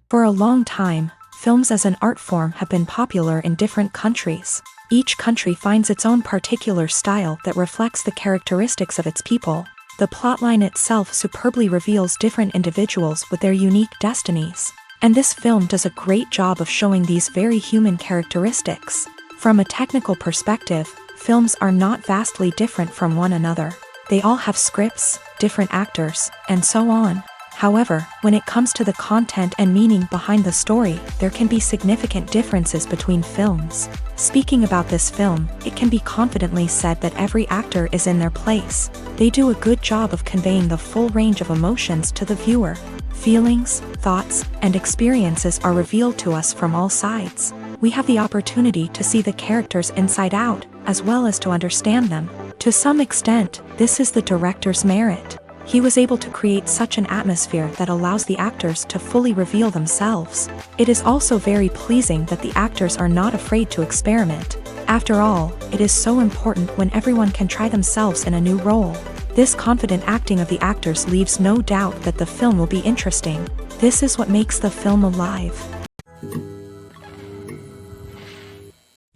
For a long time, films as an art form have been popular in different countries. Each country finds its own particular style that reflects the characteristics of its people. The plotline itself superbly reveals different individuals with their unique destinies. And this film does a great job of showing these very human characteristics. From a technical perspective, films are not vastly different from one another. They all have scripts, different actors, and so on. However, when it comes to the content and meaning behind the story, there can be significant differences between films. Speaking about this film, it can be confidently said that every actor is in their place. They do a good job of conveying the full range of emotions to the viewer. Feelings, thoughts, and experiences are revealed to us from all sides. We have the opportunity to see the characters inside out, as well as to understand them. To some extent, this is the director's merit. He was able to create such an atmosphere that allows the actors to fully reveal themselves. It is also very pleasing that the actors are not afraid to experiment. After all, it is so important when everyone can try themselves in a new role. This confident acting of the actors leaves no doubt that the film will be interesting. This is what makes the film alive.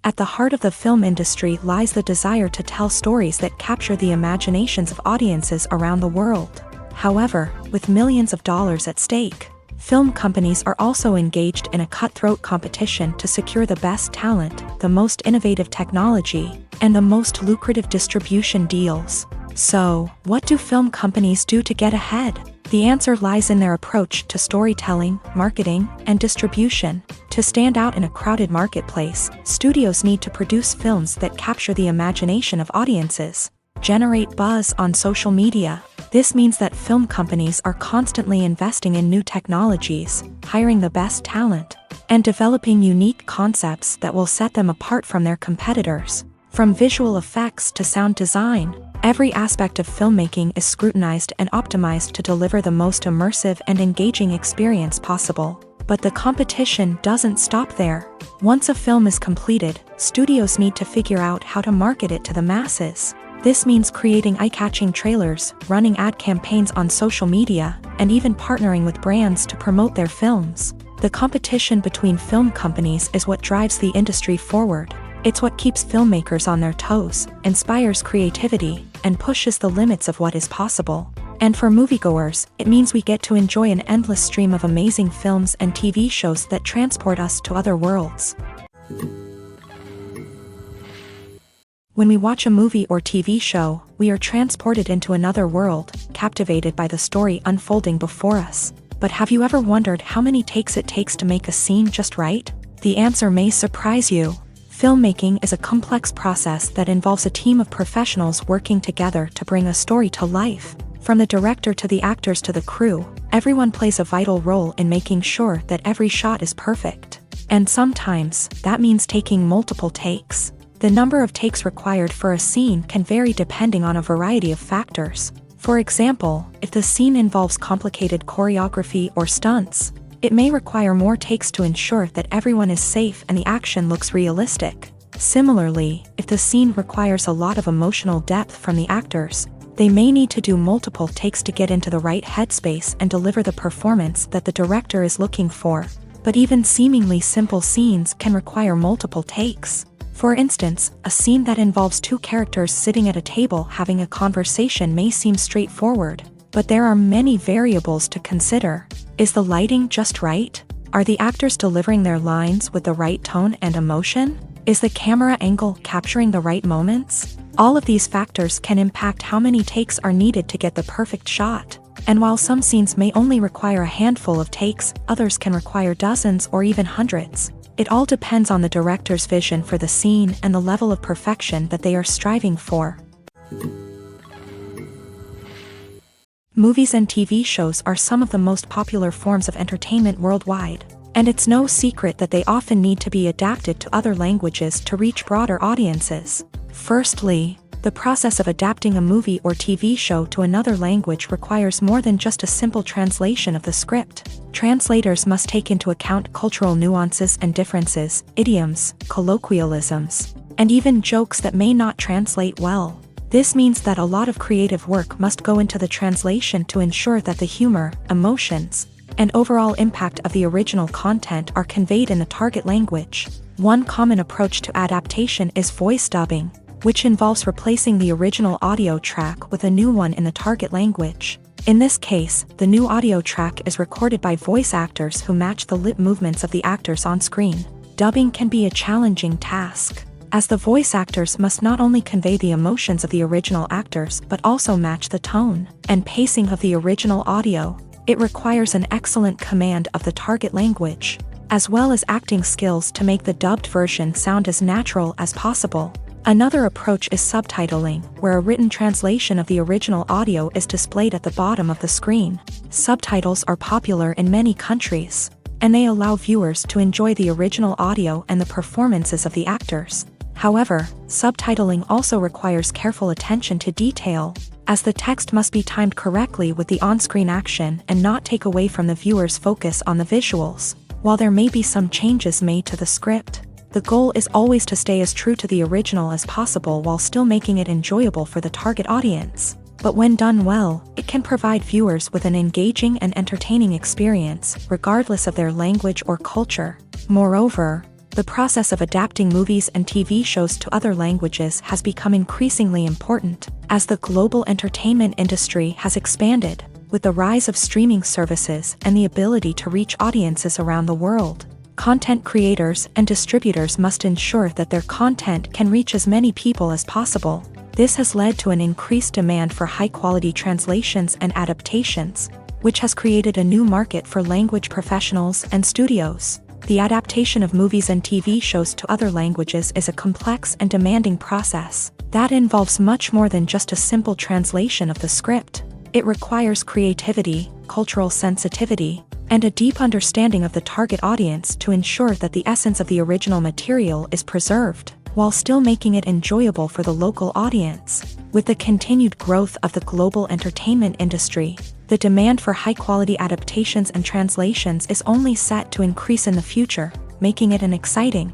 At the heart of the film industry lies the desire to tell stories that capture the imaginations of audiences around the world. However, with millions of dollars at stake, film companies are also engaged in a cutthroat competition to secure the best talent, the most innovative technology, and the most lucrative distribution deals. So, what do film companies do to get ahead? The answer lies in their approach to storytelling, marketing, and distribution. To stand out in a crowded marketplace, studios need to produce films that capture the imagination of audiences, generate buzz on social media. This means that film companies are constantly investing in new technologies, hiring the best talent, and developing unique concepts that will set them apart from their competitors. From visual effects to sound design, every aspect of filmmaking is scrutinized and optimized to deliver the most immersive and engaging experience possible. But the competition doesn't stop there. Once a film is completed, studios need to figure out how to market it to the masses. This means creating eye-catching trailers, running ad campaigns on social media, and even partnering with brands to promote their films. The competition between film companies is what drives the industry forward. It's what keeps filmmakers on their toes, inspires creativity, and pushes the limits of what is possible. And for moviegoers, it means we get to enjoy an endless stream of amazing films and TV shows that transport us to other worlds. When we watch a movie or TV show, we are transported into another world, captivated by the story unfolding before us. But have you ever wondered how many takes it takes to make a scene just right? The answer may surprise you. Filmmaking is a complex process that involves a team of professionals working together to bring a story to life. From the director to the actors to the crew, everyone plays a vital role in making sure that every shot is perfect. And sometimes, that means taking multiple takes. The number of takes required for a scene can vary depending on a variety of factors. For example, if the scene involves complicated choreography or stunts, it may require more takes to ensure that everyone is safe and the action looks realistic. Similarly, if the scene requires a lot of emotional depth from the actors, they may need to do multiple takes to get into the right headspace and deliver the performance that the director is looking for. But even seemingly simple scenes can require multiple takes. For instance, a scene that involves two characters sitting at a table having a conversation may seem straightforward, but there are many variables to consider. Is the lighting just right? Are the actors delivering their lines with the right tone and emotion? Is the camera angle capturing the right moments? All of these factors can impact how many takes are needed to get the perfect shot. And while some scenes may only require a handful of takes, others can require dozens or even hundreds. It all depends on the director's vision for the scene and the level of perfection that they are striving for. Movies and TV shows are some of the most popular forms of entertainment worldwide, and it's no secret that they often need to be adapted to other languages to reach broader audiences. Firstly, the process of adapting a movie or TV show to another language requires more than just a simple translation of the script. Translators must take into account cultural nuances and differences, idioms, colloquialisms, and even jokes that may not translate well. This means that a lot of creative work must go into the translation to ensure that the humor, emotions, and overall impact of the original content are conveyed in the target language. One common approach to adaptation is voice dubbing, which involves replacing the original audio track with a new one in the target language. In this case, the new audio track is recorded by voice actors who match the lip movements of the actors on screen. Dubbing can be a challenging task, as the voice actors must not only convey the emotions of the original actors but also match the tone and pacing of the original audio. It requires an excellent command of the target language, as well as acting skills to make the dubbed version sound as natural as possible. Another approach is subtitling, where a written translation of the original audio is displayed at the bottom of the screen. Subtitles are popular in many countries, and they allow viewers to enjoy the original audio and the performances of the actors. However, subtitling also requires careful attention to detail, as the text must be timed correctly with the on-screen action and not take away from the viewer's focus on the visuals. While there may be some changes made to the script, the goal is always to stay as true to the original as possible while still making it enjoyable for the target audience. But when done well, it can provide viewers with an engaging and entertaining experience, regardless of their language or culture. Moreover, the process of adapting movies and TV shows to other languages has become increasingly important, as the global entertainment industry has expanded, with the rise of streaming services and the ability to reach audiences around the world. Content creators and distributors must ensure that their content can reach as many people as possible. This has led to an increased demand for high-quality translations and adaptations, which has created a new market for language professionals and studios. The adaptation of movies and TV shows to other languages is a complex and demanding process that involves much more than just a simple translation of the script. It requires creativity, cultural sensitivity, and a deep understanding of the target audience to ensure that the essence of the original material is preserved, while still making it enjoyable for the local audience. With the continued growth of the global entertainment industry, the demand for high-quality adaptations and translations is only set to increase in the future, making it an exciting.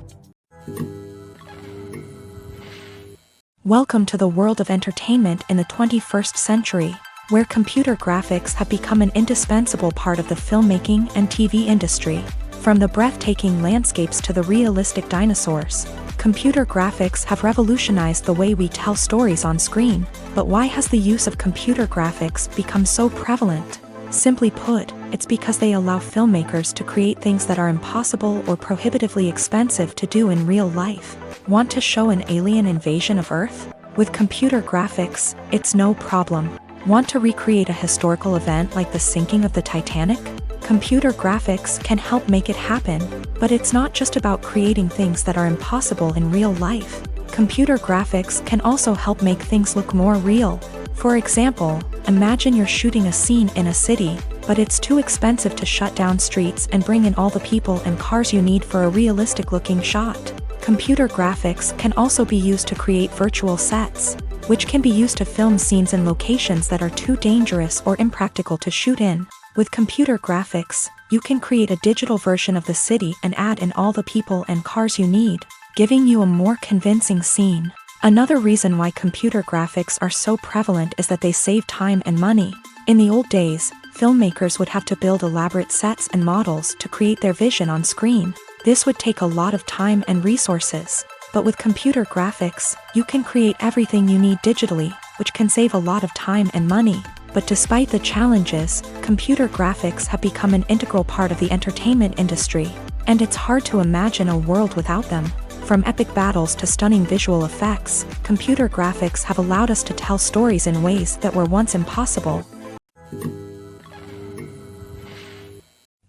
Welcome to the world of entertainment in the 21st century, where computer graphics have become an indispensable part of the filmmaking and TV industry. From the breathtaking landscapes to the realistic dinosaurs, computer graphics have revolutionized the way we tell stories on screen. But why has the use of computer graphics become so prevalent? Simply put, it's because they allow filmmakers to create things that are impossible or prohibitively expensive to do in real life. Want to show an alien invasion of Earth? With computer graphics, it's no problem. Want to recreate a historical event like the sinking of the Titanic? Computer graphics can help make it happen, but it's not just about creating things that are impossible in real life. Computer graphics can also help make things look more real. For example, imagine you're shooting a scene in a city, but it's too expensive to shut down streets and bring in all the people and cars you need for a realistic-looking shot. Computer graphics can also be used to create virtual sets, which can be used to film scenes in locations that are too dangerous or impractical to shoot in. With computer graphics, you can create a digital version of the city and add in all the people and cars you need, giving you a more convincing scene. Another reason why computer graphics are so prevalent is that they save time and money. In the old days, filmmakers would have to build elaborate sets and models to create their vision on screen. This would take a lot of time and resources. But with computer graphics, you can create everything you need digitally, which can save a lot of time and money. But despite the challenges, computer graphics have become an integral part of the entertainment industry, and it's hard to imagine a world without them. From epic battles to stunning visual effects, computer graphics have allowed us to tell stories in ways that were once impossible.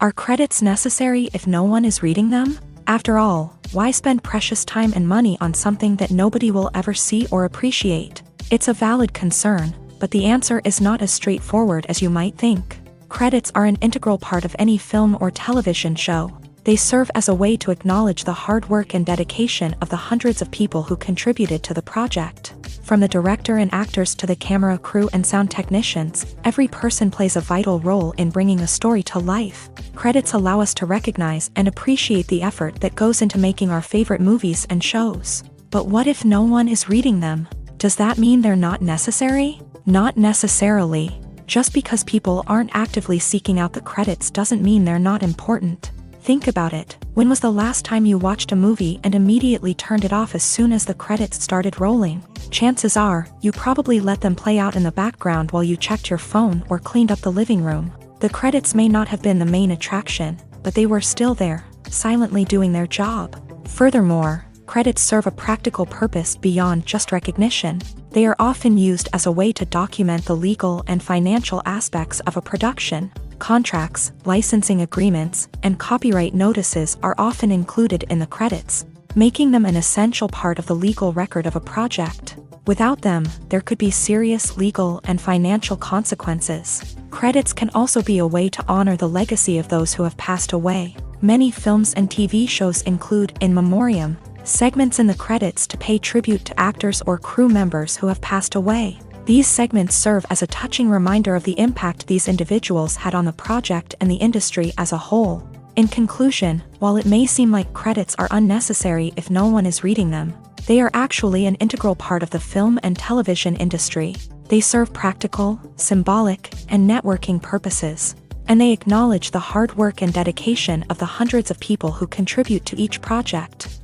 Are credits necessary if no one is reading them? After all, why spend precious time and money on something that nobody will ever see or appreciate? It's a valid concern, but the answer is not as straightforward as you might think. Credits are an integral part of any film or television show. They serve as a way to acknowledge the hard work and dedication of the hundreds of people who contributed to the project. From the director and actors to the camera crew and sound technicians, every person plays a vital role in bringing a story to life. Credits allow us to recognize and appreciate the effort that goes into making our favorite movies and shows. But what if no one is reading them? Does that mean they're not necessary? Not necessarily. Just because people aren't actively seeking out the credits doesn't mean they're not important. Think about it. When was the last time you watched a movie and immediately turned it off as soon as the credits started rolling? Chances are, you probably let them play out in the background while you checked your phone or cleaned up the living room. The credits may not have been the main attraction, but they were still there, silently doing their job. Furthermore, credits serve a practical purpose beyond just recognition. They are often used as a way to document the legal and financial aspects of a production. Contracts, licensing agreements, and copyright notices are often included in the credits, making them an essential part of the legal record of a project. Without them, there could be serious legal and financial consequences. Credits can also be a way to honor the legacy of those who have passed away. Many films and TV shows include in memoriam segments in the credits to pay tribute to actors or crew members who have passed away. These segments serve as a touching reminder of the impact these individuals had on the project and the industry as a whole. In conclusion, while it may seem like credits are unnecessary if no one is reading them, they are actually an integral part of the film and television industry. They serve practical, symbolic, and networking purposes, and they acknowledge the hard work and dedication of the hundreds of people who contribute to each project.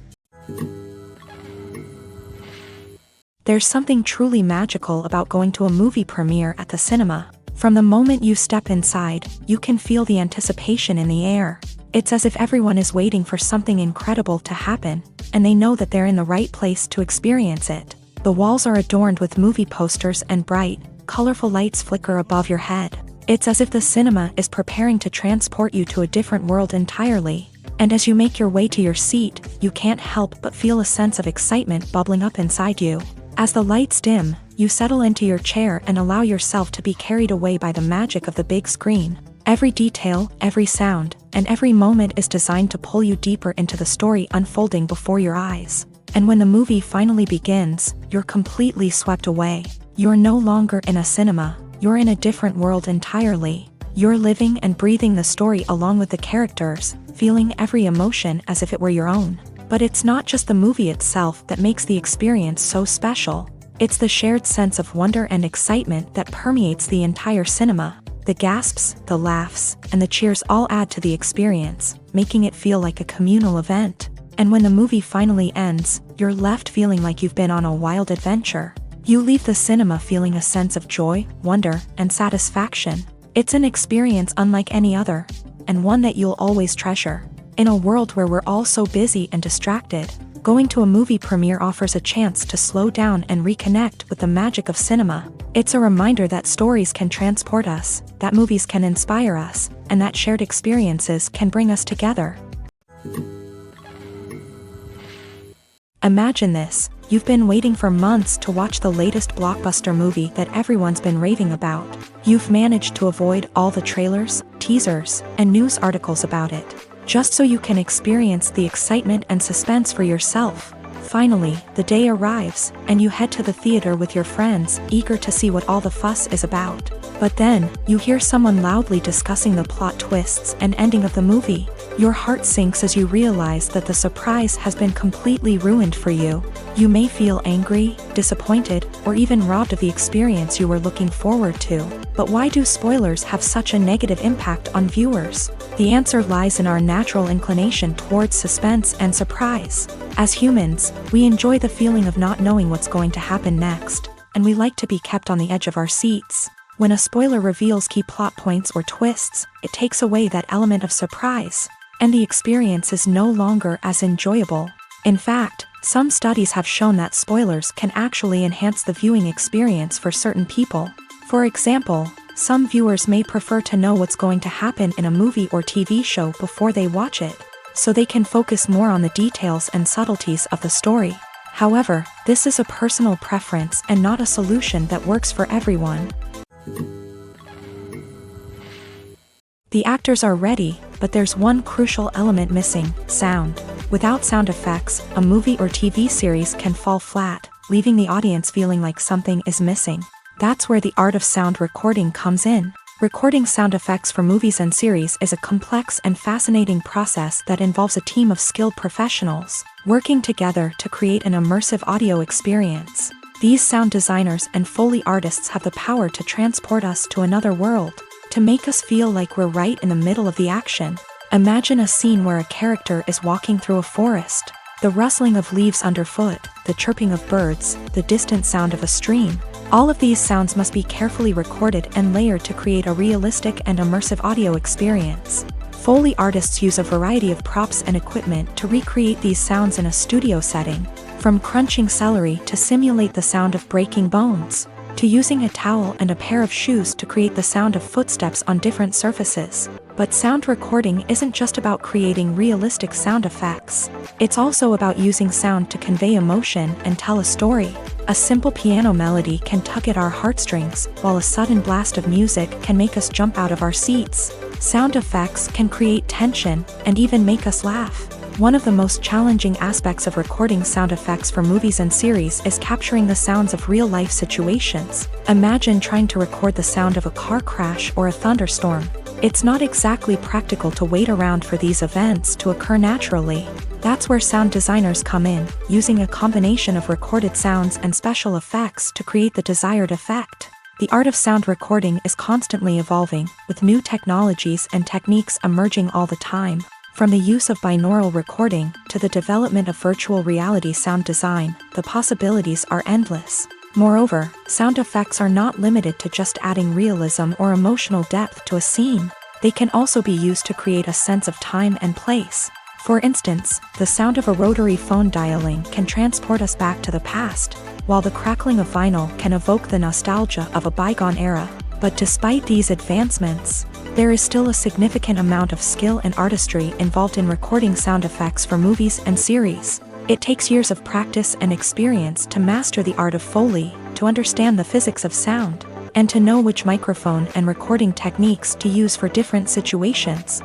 There's something truly magical about going to a movie premiere at the cinema. From the moment you step inside, you can feel the anticipation in the air. It's as if everyone is waiting for something incredible to happen, and they know that they're in the right place to experience it. The walls are adorned with movie posters and bright, colorful lights flicker above your head. It's as if the cinema is preparing to transport you to a different world entirely. And as you make your way to your seat, you can't help but feel a sense of excitement bubbling up inside you. As the lights dim, you settle into your chair and allow yourself to be carried away by the magic of the big screen. Every detail, every sound, and every moment is designed to pull you deeper into the story unfolding before your eyes. And when the movie finally begins, you're completely swept away. You're no longer in a cinema, you're in a different world entirely. You're living and breathing the story along with the characters, feeling every emotion as if it were your own. But it's not just the movie itself that makes the experience so special. It's the shared sense of wonder and excitement that permeates the entire cinema. The gasps, the laughs, and the cheers all add to the experience, making it feel like a communal event. And when the movie finally ends, you're left feeling like you've been on a wild adventure. You leave the cinema feeling a sense of joy, wonder, and satisfaction. It's an experience unlike any other, and one that you'll always treasure. In a world where we're all so busy and distracted, going to a movie premiere offers a chance to slow down and reconnect with the magic of cinema. It's a reminder that stories can transport us, that movies can inspire us, and that shared experiences can bring us together. Imagine this. You've been waiting for months to watch the latest blockbuster movie that everyone's been raving about. You've managed to avoid all the trailers, teasers, and news articles about it, just so you can experience the excitement and suspense for yourself. Finally, the day arrives, and you head to the theater with your friends, eager to see what all the fuss is about. But then, you hear someone loudly discussing the plot twists and ending of the movie. Your heart sinks as you realize that the surprise has been completely ruined for you. You may feel angry, disappointed, or even robbed of the experience you were looking forward to. But why do spoilers have such a negative impact on viewers? The answer lies in our natural inclination towards suspense and surprise. As humans, we enjoy the feeling of not knowing what's going to happen next, and we like to be kept on the edge of our seats. When a spoiler reveals key plot points or twists, it takes away that element of surprise, and the experience is no longer as enjoyable. In fact, some studies have shown that spoilers can actually enhance the viewing experience for certain people. For example, some viewers may prefer to know what's going to happen in a movie or TV show before they watch it, so they can focus more on the details and subtleties of the story. However, this is a personal preference and not a solution that works for everyone. The actors are ready, but there's one crucial element missing: sound. Without sound effects, a movie or TV series can fall flat, leaving the audience feeling like something is missing. That's where the art of sound recording comes in. Recording sound effects for movies and series is a complex and fascinating process that involves a team of skilled professionals working together to create an immersive audio experience. These sound designers and Foley artists have the power to transport us to another world, to make us feel like we're right in the middle of the action. Imagine a scene where a character is walking through a forest. The rustling of leaves underfoot, the chirping of birds, the distant sound of a stream. All of these sounds must be carefully recorded and layered to create a realistic and immersive audio experience. Foley artists use a variety of props and equipment to recreate these sounds in a studio setting, from crunching celery to simulate the sound of breaking bones, to using a towel and a pair of shoes to create the sound of footsteps on different surfaces. But sound recording isn't just about creating realistic sound effects. It's also about using sound to convey emotion and tell a story. A simple piano melody can tug at our heartstrings, while a sudden blast of music can make us jump out of our seats. Sound effects can create tension and even make us laugh. One of the most challenging aspects of recording sound effects for movies and series is capturing the sounds of real-life situations. Imagine trying to record the sound of a car crash or a thunderstorm. It's not exactly practical to wait around for these events to occur naturally. That's where sound designers come in, using a combination of recorded sounds and special effects to create the desired effect. The art of sound recording is constantly evolving, with new technologies and techniques emerging all the time. From the use of binaural recording to the development of virtual reality sound design, the possibilities are endless. Moreover, sound effects are not limited to just adding realism or emotional depth to a scene. They can also be used to create a sense of time and place. For instance, the sound of a rotary phone dialing can transport us back to the past, while the crackling of vinyl can evoke the nostalgia of a bygone era. But despite these advancements, there is still a significant amount of skill and artistry involved in recording sound effects for movies and series. It takes years of practice and experience to master the art of Foley, to understand the physics of sound, and to know which microphone and recording techniques to use for different situations.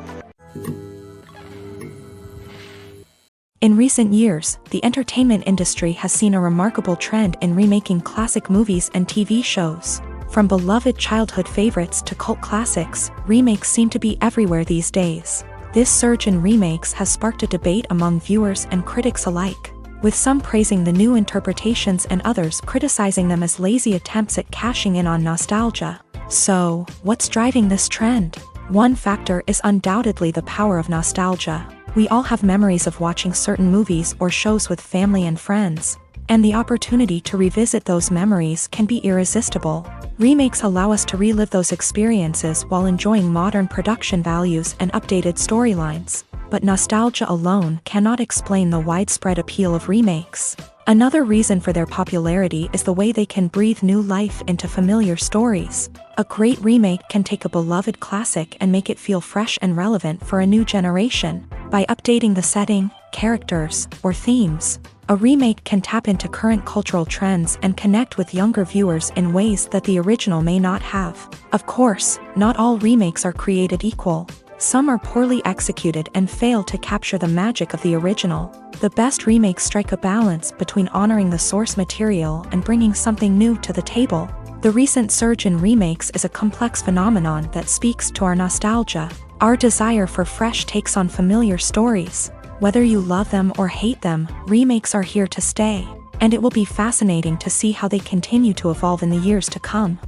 In recent years, the entertainment industry has seen a remarkable trend in remaking classic movies and TV shows. From beloved childhood favorites to cult classics, remakes seem to be everywhere these days. This surge in remakes has sparked a debate among viewers and critics alike, with some praising the new interpretations and others criticizing them as lazy attempts at cashing in on nostalgia. So, what's driving this trend? One factor is undoubtedly the power of nostalgia. We all have memories of watching certain movies or shows with family and friends, and the opportunity to revisit those memories can be irresistible. Remakes allow us to relive those experiences while enjoying modern production values and updated storylines. But nostalgia alone cannot explain the widespread appeal of remakes. Another reason for their popularity is the way they can breathe new life into familiar stories. A great remake can take a beloved classic and make it feel fresh and relevant for a new generation. By updating the setting, characters, or themes, a remake can tap into current cultural trends and connect with younger viewers in ways that the original may not have. Of course, not all remakes are created equal. Some are poorly executed and fail to capture the magic of the original. The best remakes strike a balance between honoring the source material and bringing something new to the table. The recent surge in remakes is a complex phenomenon that speaks to our nostalgia, our desire for fresh takes on familiar stories. Whether you love them or hate them, remakes are here to stay, and it will be fascinating to see how they continue to evolve in the years to come.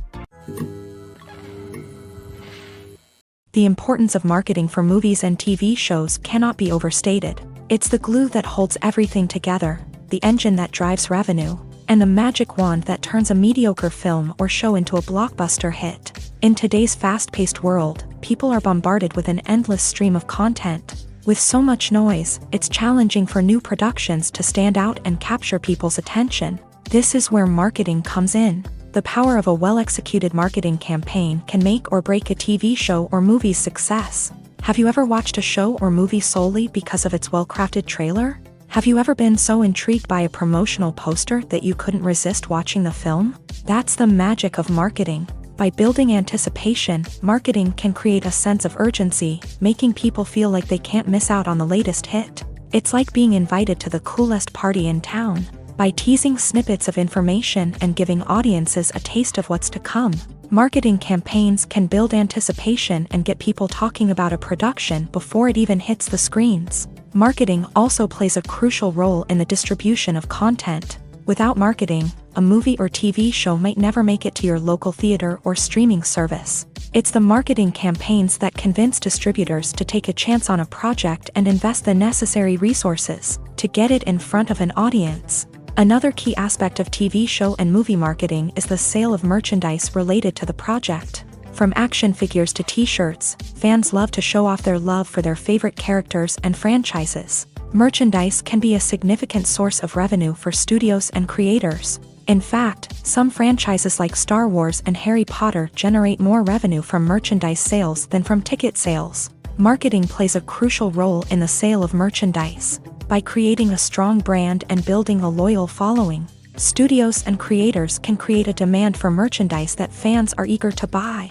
The importance of marketing for movies and TV shows cannot be overstated. It's the glue that holds everything together, the engine that drives revenue, and the magic wand that turns a mediocre film or show into a blockbuster hit. In today's fast-paced world, people are bombarded with an endless stream of content. With so much noise, it's challenging for new productions to stand out and capture people's attention. This is where marketing comes in. The power of a well-executed marketing campaign can make or break a TV show or movie's success. Have you ever watched a show or movie solely because of its well-crafted trailer? Have you ever been so intrigued by a promotional poster that you couldn't resist watching the film? That's the magic of marketing. By building anticipation, marketing can create a sense of urgency, making people feel like they can't miss out on the latest hit. It's like being invited to the coolest party in town. By teasing snippets of information and giving audiences a taste of what's to come, marketing campaigns can build anticipation and get people talking about a production before it even hits the screens. Marketing also plays a crucial role in the distribution of content. Without marketing, a movie or TV show might never make it to your local theater or streaming service. It's the marketing campaigns that convince distributors to take a chance on a project and invest the necessary resources to get it in front of an audience. Another key aspect of TV show and movie marketing is the sale of merchandise related to the project. From action figures to t-shirts, fans love to show off their love for their favorite characters and franchises. Merchandise can be a significant source of revenue for studios and creators. In fact, some franchises like Star Wars and Harry Potter generate more revenue from merchandise sales than from ticket sales. Marketing plays a crucial role in the sale of merchandise. By creating a strong brand and building a loyal following, studios and creators can create a demand for merchandise that fans are eager to buy.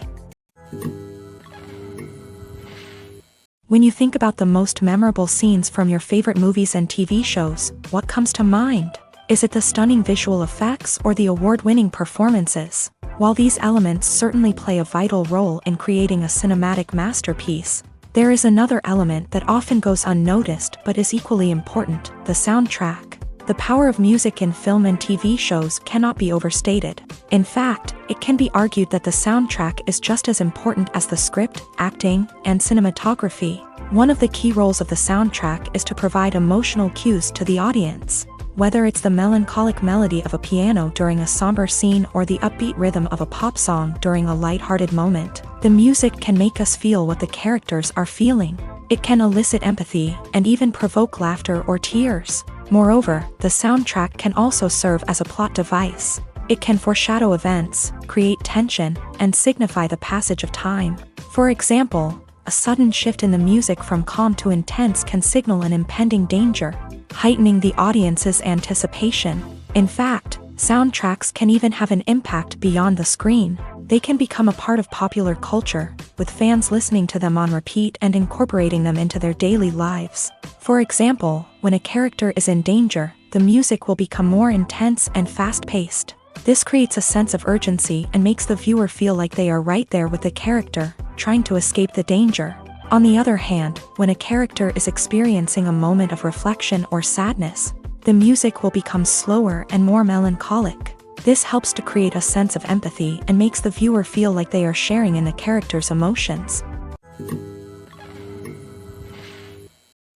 When you think about the most memorable scenes from your favorite movies and TV shows, what comes to mind? Is it the stunning visual effects or the award-winning performances? While these elements certainly play a vital role in creating a cinematic masterpiece, there is another element that often goes unnoticed but is equally important: the soundtrack. The power of music in film and TV shows cannot be overstated. In fact, it can be argued that the soundtrack is just as important as the script, acting, and cinematography. One of the key roles of the soundtrack is to provide emotional cues to the audience. Whether it's the melancholic melody of a piano during a somber scene or the upbeat rhythm of a pop song during a light-hearted moment, the music can make us feel what the characters are feeling. It can elicit empathy and even provoke laughter or tears. Moreover, the soundtrack can also serve as a plot device. It can foreshadow events, create tension, and signify the passage of time. For example, a sudden shift in the music from calm to intense can signal an impending danger, heightening the audience's anticipation. In fact, soundtracks can even have an impact beyond the screen. They can become a part of popular culture, with fans listening to them on repeat and incorporating them into their daily lives. For example, when a character is in danger, the music will become more intense and fast-paced. This creates a sense of urgency and makes the viewer feel like they are right there with the character, trying to escape the danger. On the other hand, when a character is experiencing a moment of reflection or sadness, the music will become slower and more melancholic. This helps to create a sense of empathy and makes the viewer feel like they are sharing in the character's emotions.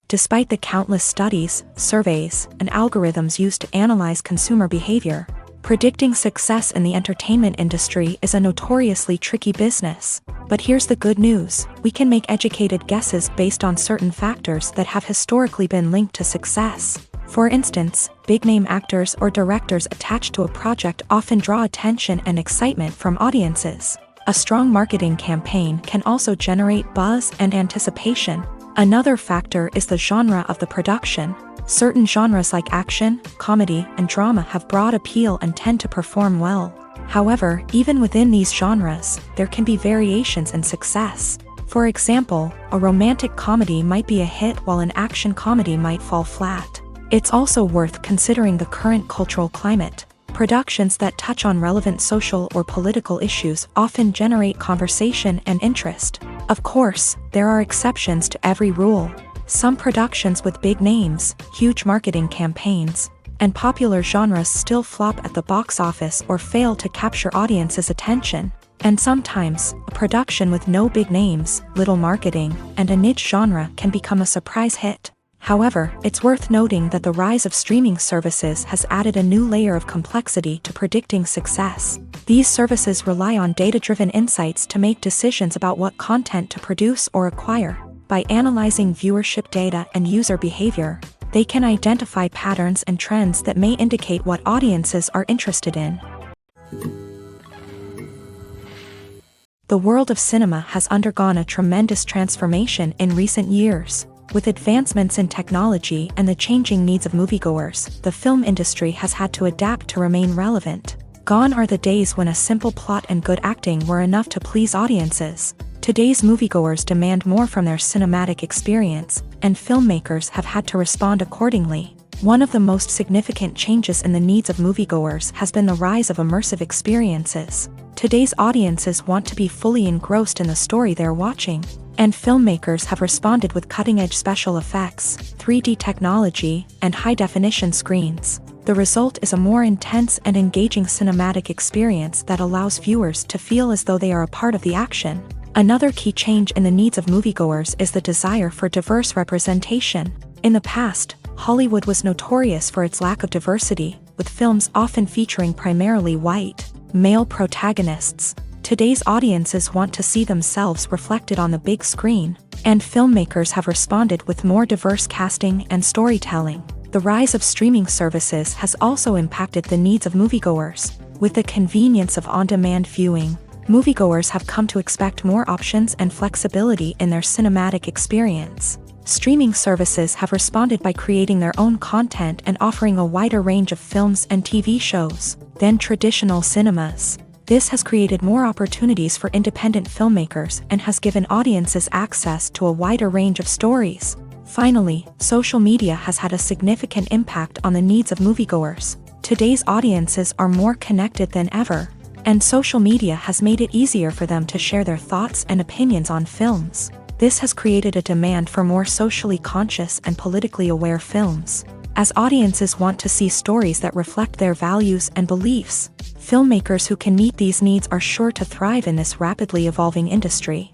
Despite the countless studies, surveys, and algorithms used to analyze consumer behavior, predicting success in the entertainment industry is a notoriously tricky business. But here's the good news: we can make educated guesses based on certain factors that have historically been linked to success. For instance, big-name actors or directors attached to a project often draw attention and excitement from audiences. A strong marketing campaign can also generate buzz and anticipation. Another factor is the genre of the production. Certain genres like action, comedy, and drama have broad appeal and tend to perform well. However, even within these genres, there can be variations in success. For example, a romantic comedy might be a hit while an action comedy might fall flat. It's also worth considering the current cultural climate. Productions that touch on relevant social or political issues often generate conversation and interest. Of course, there are exceptions to every rule. Some productions with big names, huge marketing campaigns, and popular genres still flop at the box office or fail to capture audiences' attention. And sometimes, a production with no big names, little marketing, and a niche genre can become a surprise hit. However, it's worth noting that the rise of streaming services has added a new layer of complexity to predicting success. These services rely on data-driven insights to make decisions about what content to produce or acquire. By analyzing viewership data and user behavior, they can identify patterns and trends that may indicate what audiences are interested in. The world of cinema has undergone a tremendous transformation in recent years. With advancements in technology and the changing needs of moviegoers, the film industry has had to adapt to remain relevant. Gone are the days when a simple plot and good acting were enough to please audiences. Today's moviegoers demand more from their cinematic experience, and filmmakers have had to respond accordingly. One of the most significant changes in the needs of moviegoers has been the rise of immersive experiences. Today's audiences want to be fully engrossed in the story they're watching, and filmmakers have responded with cutting-edge special effects, 3D technology, and high-definition screens. The result is a more intense and engaging cinematic experience that allows viewers to feel as though they are a part of the action. Another key change in the needs of moviegoers is the desire for diverse representation. In the past, Hollywood was notorious for its lack of diversity, with films often featuring primarily white, male protagonists. Today's audiences want to see themselves reflected on the big screen, and filmmakers have responded with more diverse casting and storytelling. The rise of streaming services has also impacted the needs of moviegoers. With the convenience of on-demand viewing, moviegoers have come to expect more options and flexibility in their cinematic experience. Streaming services have responded by creating their own content and offering a wider range of films and TV shows than traditional cinemas. This has created more opportunities for independent filmmakers and has given audiences access to a wider range of stories. Finally, social media has had a significant impact on the needs of moviegoers. Today's audiences are more connected than ever, and social media has made it easier for them to share their thoughts and opinions on films. This has created a demand for more socially conscious and politically aware films. As audiences want to see stories that reflect their values and beliefs, filmmakers who can meet these needs are sure to thrive in this rapidly evolving industry.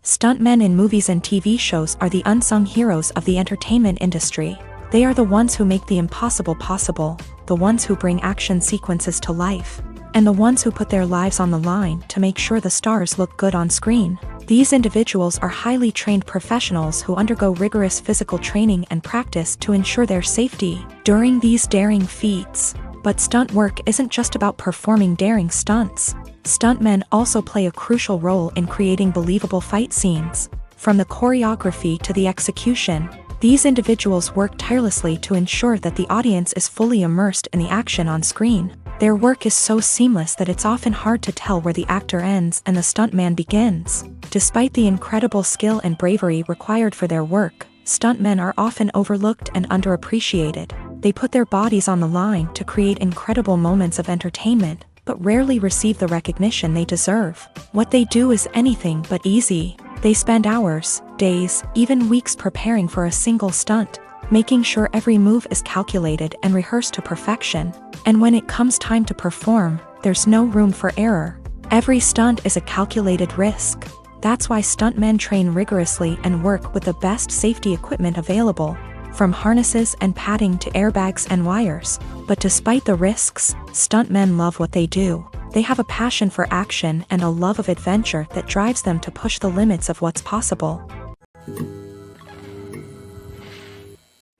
Stuntmen in movies and TV shows are the unsung heroes of the entertainment industry. They are the ones who make the impossible possible, the ones who bring action sequences to life, and the ones who put their lives on the line to make sure the stars look good on screen. These individuals are highly trained professionals who undergo rigorous physical training and practice to ensure their safety during these daring feats. But stunt work isn't just about performing daring stunts. Stuntmen also play a crucial role in creating believable fight scenes. From the choreography to the execution, these individuals work tirelessly to ensure that the audience is fully immersed in the action on screen. Their work is so seamless that it's often hard to tell where the actor ends and the stuntman begins. Despite the incredible skill and bravery required for their work, stuntmen are often overlooked and underappreciated. They put their bodies on the line to create incredible moments of entertainment, but rarely receive the recognition they deserve. What they do is anything but easy. They spend hours, days, even weeks preparing for a single stunt, making sure every move is calculated and rehearsed to perfection. And when it comes time to perform, there's no room for error. Every stunt is a calculated risk. That's why stuntmen train rigorously and work with the best safety equipment available, from harnesses and padding to airbags and wires. But despite the risks, stuntmen love what they do. They have a passion for action and a love of adventure that drives them to push the limits of what's possible.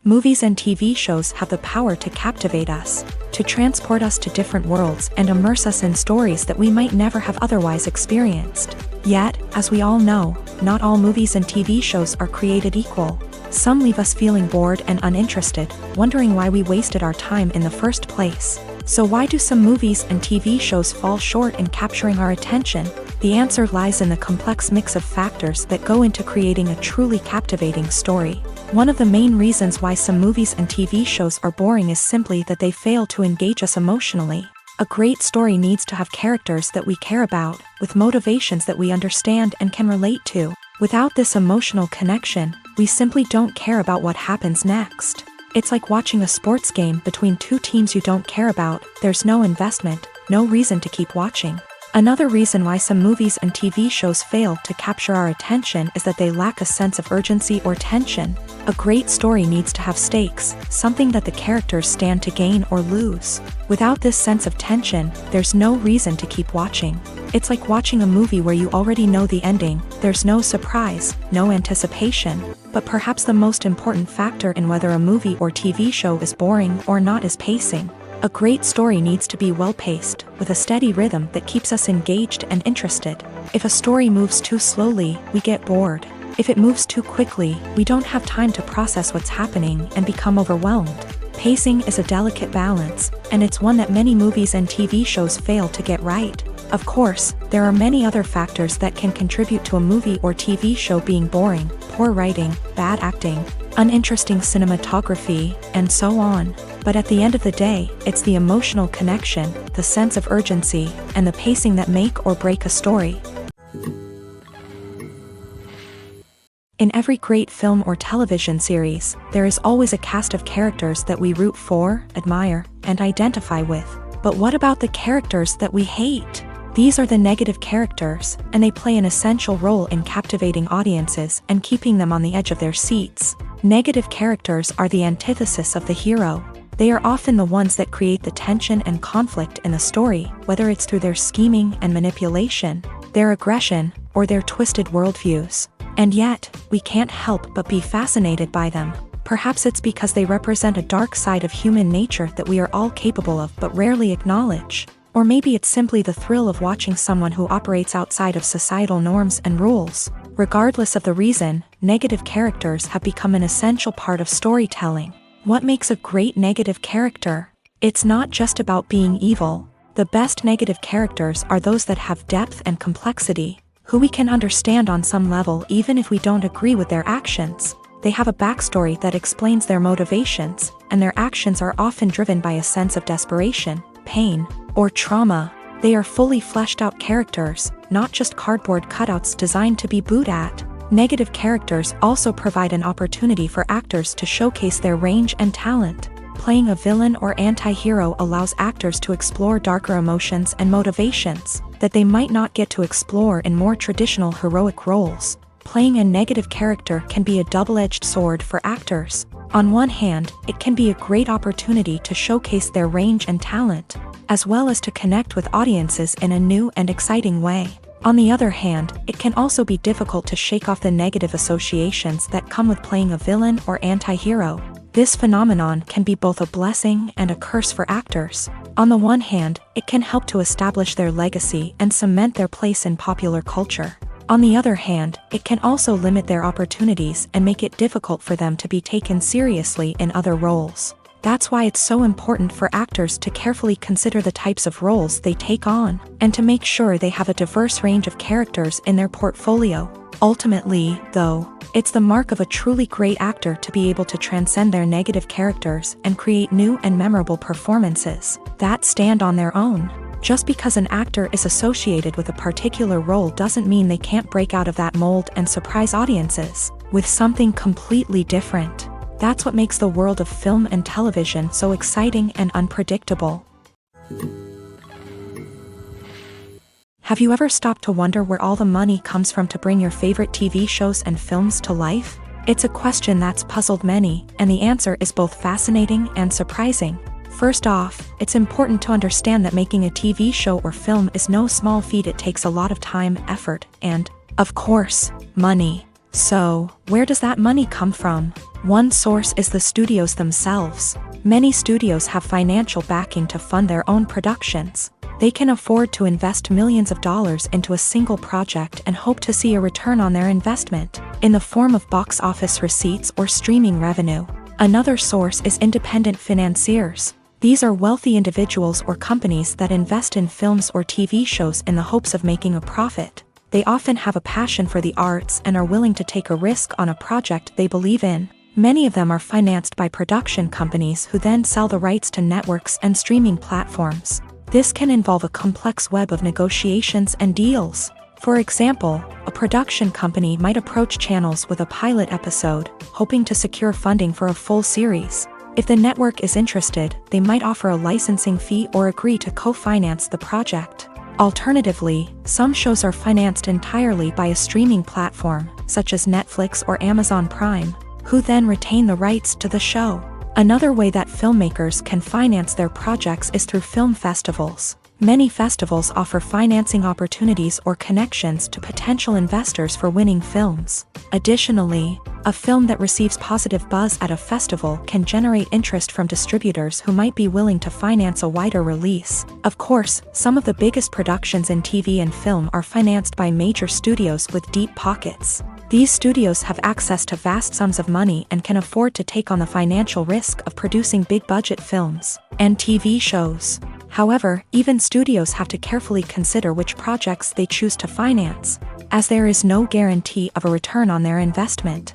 Movies and TV shows have the power to captivate us, to transport us to different worlds and immerse us in stories that we might never have otherwise experienced. Yet, as we all know, not all movies and TV shows are created equal. Some leave us feeling bored and uninterested, wondering why we wasted our time in the first place. So why do some movies and TV shows fall short in capturing our attention? The answer lies in the complex mix of factors that go into creating a truly captivating story. One of the main reasons why some movies and TV shows are boring is simply that they fail to engage us emotionally. A great story needs to have characters that we care about, with motivations that we understand and can relate to. Without this emotional connection, we simply don't care about what happens next. It's like watching a sports game between two teams you don't care about. There's no investment, no reason to keep watching. Another reason why some movies and TV shows fail to capture our attention is that they lack a sense of urgency or tension. A great story needs to have stakes, something that the characters stand to gain or lose. Without this sense of tension, there's no reason to keep watching. It's like watching a movie where you already know the ending. There's no surprise, no anticipation. But perhaps the most important factor in whether a movie or TV show is boring or not is pacing. A great story needs to be well-paced, with a steady rhythm that keeps us engaged and interested. If a story moves too slowly, we get bored. If it moves too quickly, we don't have time to process what's happening and become overwhelmed. Pacing is a delicate balance, and it's one that many movies and TV shows fail to get right. Of course, there are many other factors that can contribute to a movie or TV show being boring: poor writing, bad acting, uninteresting cinematography, and so on. But at the end of the day, it's the emotional connection, the sense of urgency, and the pacing that make or break a story. In every great film or television series, there is always a cast of characters that we root for, admire, and identify with. But what about the characters that we hate? These are the negative characters, and they play an essential role in captivating audiences and keeping them on the edge of their seats. Negative characters are the antithesis of the hero. They are often the ones that create the tension and conflict in the story, whether it's through their scheming and manipulation, their aggression, or their twisted worldviews. And yet, we can't help but be fascinated by them. Perhaps it's because they represent a dark side of human nature that we are all capable of but rarely acknowledge. Or maybe it's simply the thrill of watching someone who operates outside of societal norms and rules. Regardless of the reason, negative characters have become an essential part of storytelling. What makes a great negative character? It's not just about being evil. The best negative characters are those that have depth and complexity, who we can understand on some level even if we don't agree with their actions. They have a backstory that explains their motivations, and their actions are often driven by a sense of desperation, pain, or trauma. They are fully fleshed out characters, not just cardboard cutouts designed to be booed at. Negative characters also provide an opportunity for actors to showcase their range and talent. Playing a villain or anti-hero allows actors to explore darker emotions and motivations that they might not get to explore in more traditional heroic roles. Playing a negative character can be a double-edged sword for actors. On one hand, it can be a great opportunity to showcase their range and talent, as well as to connect with audiences in a new and exciting way. On the other hand, it can also be difficult to shake off the negative associations that come with playing a villain or anti-hero. This phenomenon can be both a blessing and a curse for actors. On the one hand, it can help to establish their legacy and cement their place in popular culture. On the other hand, it can also limit their opportunities and make it difficult for them to be taken seriously in other roles. That's why it's so important for actors to carefully consider the types of roles they take on, and to make sure they have a diverse range of characters in their portfolio. Ultimately, though, it's the mark of a truly great actor to be able to transcend their negative characters and create new and memorable performances that stand on their own. Just because an actor is associated with a particular role doesn't mean they can't break out of that mold and surprise audiences with something completely different. That's what makes the world of film and television so exciting and unpredictable. Have you ever stopped to wonder where all the money comes from to bring your favorite TV shows and films to life? It's a question that's puzzled many, and the answer is both fascinating and surprising. First off, it's important to understand that making a TV show or film is no small feat. It takes a lot of time, effort, and, of course, money. So, where does that money come from? One source is the studios themselves. Many studios have financial backing to fund their own productions. They can afford to invest millions of dollars into a single project and hope to see a return on their investment, in the form of box office receipts or streaming revenue. Another source is independent financiers. These are wealthy individuals or companies that invest in films or TV shows in the hopes of making a profit. They often have a passion for the arts and are willing to take a risk on a project they believe in. Many of them are financed by production companies who then sell the rights to networks and streaming platforms. This can involve a complex web of negotiations and deals. For example, a production company might approach channels with a pilot episode, hoping to secure funding for a full series. If the network is interested, they might offer a licensing fee or agree to co-finance the project. Alternatively, some shows are financed entirely by a streaming platform, such as Netflix or Amazon Prime, who then retain the rights to the show. Another way that filmmakers can finance their projects is through film festivals. Many festivals offer financing opportunities or connections to potential investors for winning films. Additionally, a film that receives positive buzz at a festival can generate interest from distributors who might be willing to finance a wider release. Of course, some of the biggest productions in TV and film are financed by major studios with deep pockets. These studios have access to vast sums of money and can afford to take on the financial risk of producing big-budget films and TV shows. However, even studios have to carefully consider which projects they choose to finance, as there is no guarantee of a return on their investment.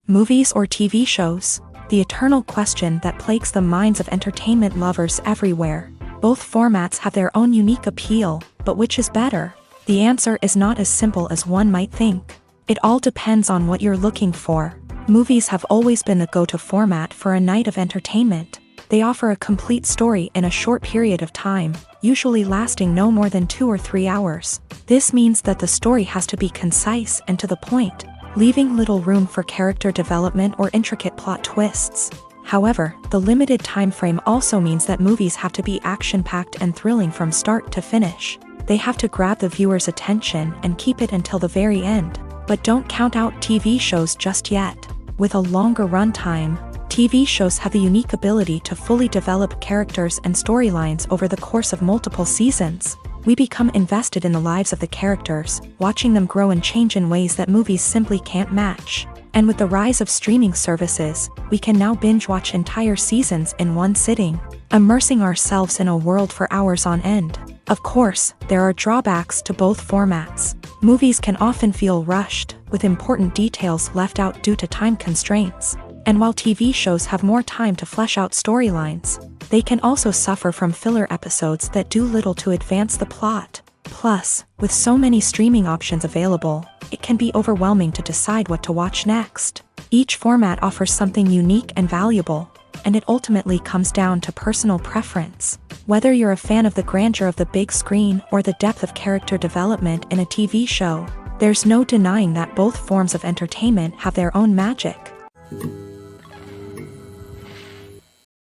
Movies or TV shows? The eternal question that plagues the minds of entertainment lovers everywhere. Both formats have their own unique appeal, but which is better? The answer is not as simple as one might think. It all depends on what you're looking for. Movies have always been the go-to format for a night of entertainment. They offer a complete story in a short period of time, usually lasting no more than 2 or 3 hours. This means that the story has to be concise and to the point, leaving little room for character development or intricate plot twists. However, the limited time frame also means that movies have to be action-packed and thrilling from start to finish. They have to grab the viewer's attention and keep it until the very end. But don't count out TV shows just yet. With a longer runtime, TV shows have the unique ability to fully develop characters and storylines over the course of multiple seasons. We become invested in the lives of the characters, watching them grow and change in ways that movies simply can't match. And with the rise of streaming services, we can now binge-watch entire seasons in one sitting, immersing ourselves in a world for hours on end. Of course, there are drawbacks to both formats. Movies can often feel rushed, with important details left out due to time constraints. And while TV shows have more time to flesh out storylines, they can also suffer from filler episodes that do little to advance the plot. Plus, with so many streaming options available, it can be overwhelming to decide what to watch next. Each format offers something unique and valuable, and it ultimately comes down to personal preference. Whether you're a fan of the grandeur of the big screen or the depth of character development in a TV show, there's no denying that both forms of entertainment have their own magic.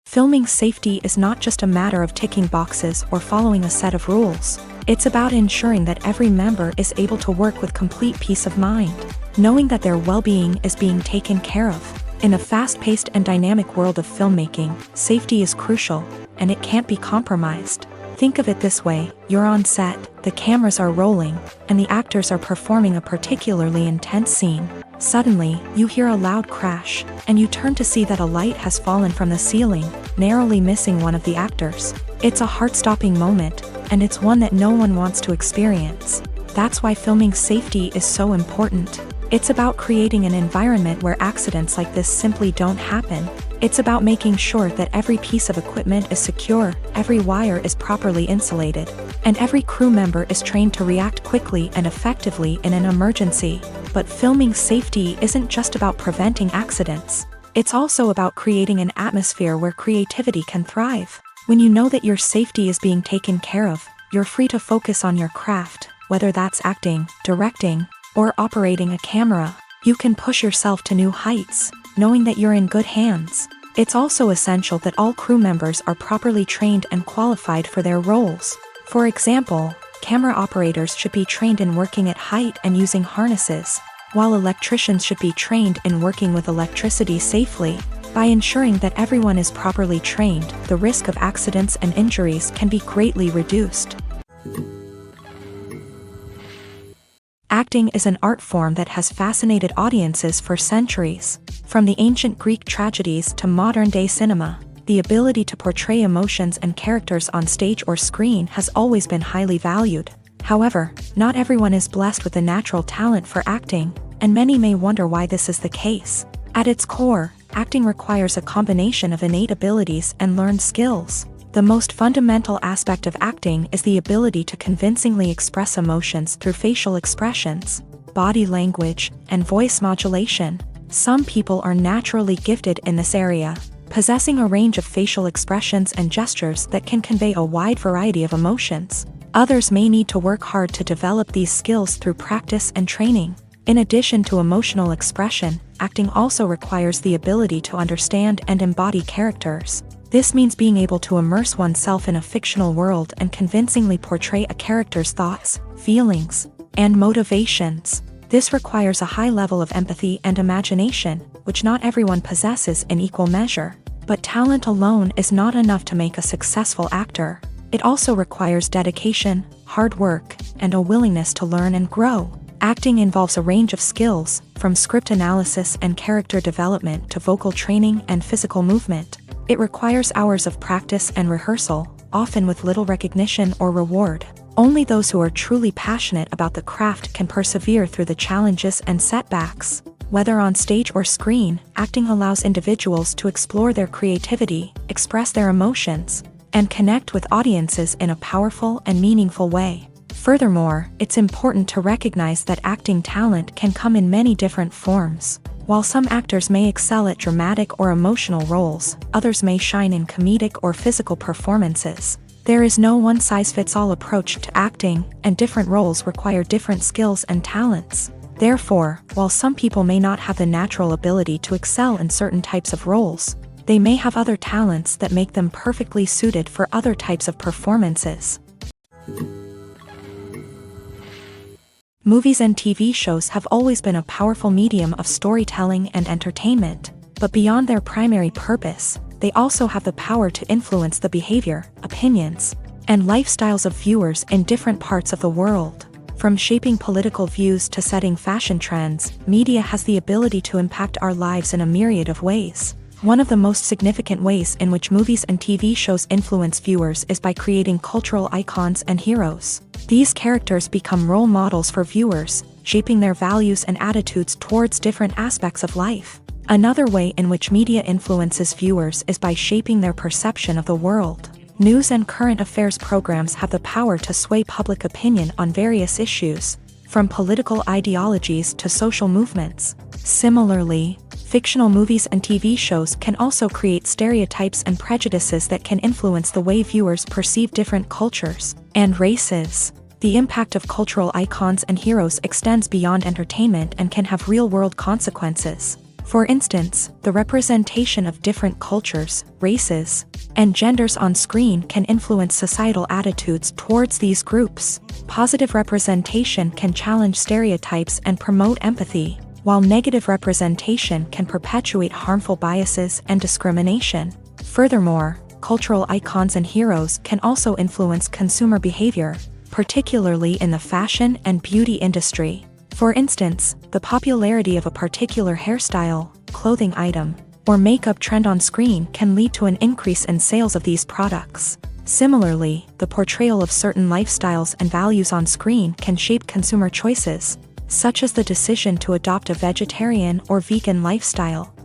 Filming safety is not just a matter of ticking boxes or following a set of rules. It's about ensuring that every member is able to work with complete peace of mind, knowing that their well-being is being taken care of. In a fast-paced and dynamic world of filmmaking, safety is crucial, and it can't be compromised. Think of it this way: you're on set, the cameras are rolling, and the actors are performing a particularly intense scene. Suddenly, you hear a loud crash, and you turn to see that a light has fallen from the ceiling, narrowly missing one of the actors. It's a heart-stopping moment, and it's one that no one wants to experience. That's why filming safety is so important. It's about creating an environment where accidents like this simply don't happen. It's about making sure that every piece of equipment is secure, every wire is properly insulated, and every crew member is trained to react quickly and effectively in an emergency. But filming safety isn't just about preventing accidents. It's also about creating an atmosphere where creativity can thrive. When you know that your safety is being taken care of, you're free to focus on your craft, whether that's acting, directing, or operating a camera. You can push yourself to new heights, knowing that you're in good hands. It's also essential that all crew members are properly trained and qualified for their roles. For example, camera operators should be trained in working at height and using harnesses, while electricians should be trained in working with electricity safely. By ensuring that everyone is properly trained, the risk of accidents and injuries can be greatly reduced. Acting is an art form that has fascinated audiences for centuries. From the ancient Greek tragedies to modern-day cinema, the ability to portray emotions and characters on stage or screen has always been highly valued. However, not everyone is blessed with a natural talent for acting, and many may wonder why this is the case. At its core, acting requires a combination of innate abilities and learned skills. The most fundamental aspect of acting is the ability to convincingly express emotions through facial expressions, body language, and voice modulation. Some people are naturally gifted in this area, possessing a range of facial expressions and gestures that can convey a wide variety of emotions. Others may need to work hard to develop these skills through practice and training. In addition to emotional expression, acting also requires the ability to understand and embody characters. This means being able to immerse oneself in a fictional world and convincingly portray a character's thoughts, feelings, and motivations. This requires a high level of empathy and imagination, which not everyone possesses in equal measure. But talent alone is not enough to make a successful actor. It also requires dedication, hard work, and a willingness to learn and grow. Acting involves a range of skills, from script analysis and character development to vocal training and physical movement. It requires hours of practice and rehearsal, often with little recognition or reward. Only those who are truly passionate about the craft can persevere through the challenges and setbacks. Whether on stage or screen, acting allows individuals to explore their creativity, express their emotions, and connect with audiences in a powerful and meaningful way. Furthermore, it's important to recognize that acting talent can come in many different forms. While some actors may excel at dramatic or emotional roles, others may shine in comedic or physical performances. There is no one-size-fits-all approach to acting, and different roles require different skills and talents. Therefore, while some people may not have the natural ability to excel in certain types of roles, they may have other talents that make them perfectly suited for other types of performances. Movies and TV shows have always been a powerful medium of storytelling and entertainment, but beyond their primary purpose, they also have the power to influence the behavior, opinions, and lifestyles of viewers in different parts of the world. From shaping political views to setting fashion trends, media has the ability to impact our lives in a myriad of ways. One of the most significant ways in which movies and TV shows influence viewers is by creating cultural icons and heroes. These characters become role models for viewers, shaping their values and attitudes towards different aspects of life. Another way in which media influences viewers is by shaping their perception of the world. News and current affairs programs have the power to sway public opinion on various issues, from political ideologies to social movements. Similarly, fictional movies and TV shows can also create stereotypes and prejudices that can influence the way viewers perceive different cultures and races. The impact of cultural icons and heroes extends beyond entertainment and can have real-world consequences. For instance, the representation of different cultures, races, and genders on screen can influence societal attitudes towards these groups. Positive representation can challenge stereotypes and promote empathy, while negative representation can perpetuate harmful biases and discrimination. Furthermore, cultural icons and heroes can also influence consumer behavior, particularly in the fashion and beauty industry. For instance, the popularity of a particular hairstyle, clothing item, or makeup trend on screen can lead to an increase in sales of these products. Similarly, the portrayal of certain lifestyles and values on screen can shape consumer choices, such as the decision to adopt a vegetarian or vegan lifestyle.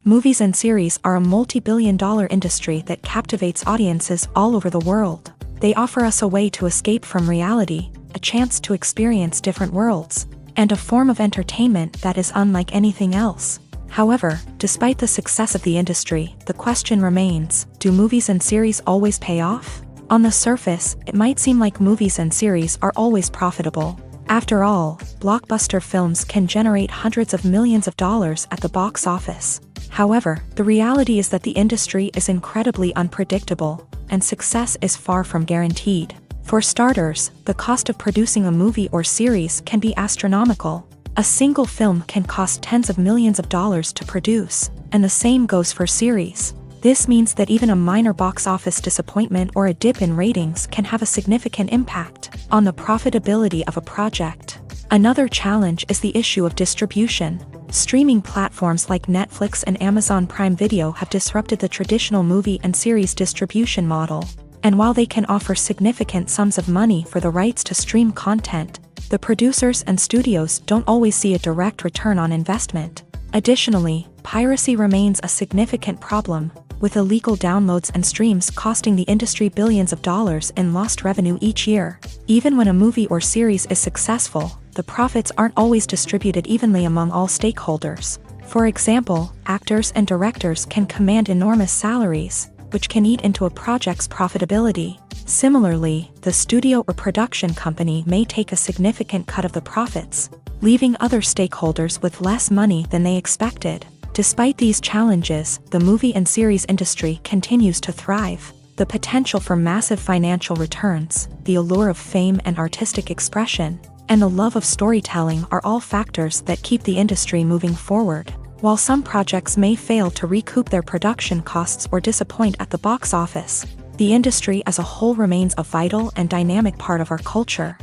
Movies and series are a multi-billion-dollar industry that captivates audiences all over the world. They offer us a way to escape from reality, a chance to experience different worlds, and a form of entertainment that is unlike anything else. However, despite the success of the industry, the question remains, do movies and series always pay off? On the surface, it might seem like movies and series are always profitable. After all, blockbuster films can generate hundreds of millions of dollars at the box office. However, the reality is that the industry is incredibly unpredictable, and success is far from guaranteed. For starters, the cost of producing a movie or series can be astronomical. A single film can cost tens of millions of dollars to produce, and the same goes for series. This means that even a minor box office disappointment or a dip in ratings can have a significant impact on the profitability of a project. Another challenge is the issue of distribution. Streaming platforms like Netflix and Amazon Prime Video have disrupted the traditional movie and series distribution model. And while they can offer significant sums of money for the rights to stream content, the producers and studios don't always see a direct return on investment. Additionally, piracy remains a significant problem, with illegal downloads and streams costing the industry billions of dollars in lost revenue each year. Even when a movie or series is successful, the profits aren't always distributed evenly among all stakeholders. For example, actors and directors can command enormous salaries, which can eat into a project's profitability. Similarly, the studio or production company may take a significant cut of the profits, leaving other stakeholders with less money than they expected. Despite these challenges, the movie and series industry continues to thrive. The potential for massive financial returns, the allure of fame and artistic expression, and the love of storytelling are all factors that keep the industry moving forward. While some projects may fail to recoup their production costs or disappoint at the box office, the industry as a whole remains a vital and dynamic part of our culture.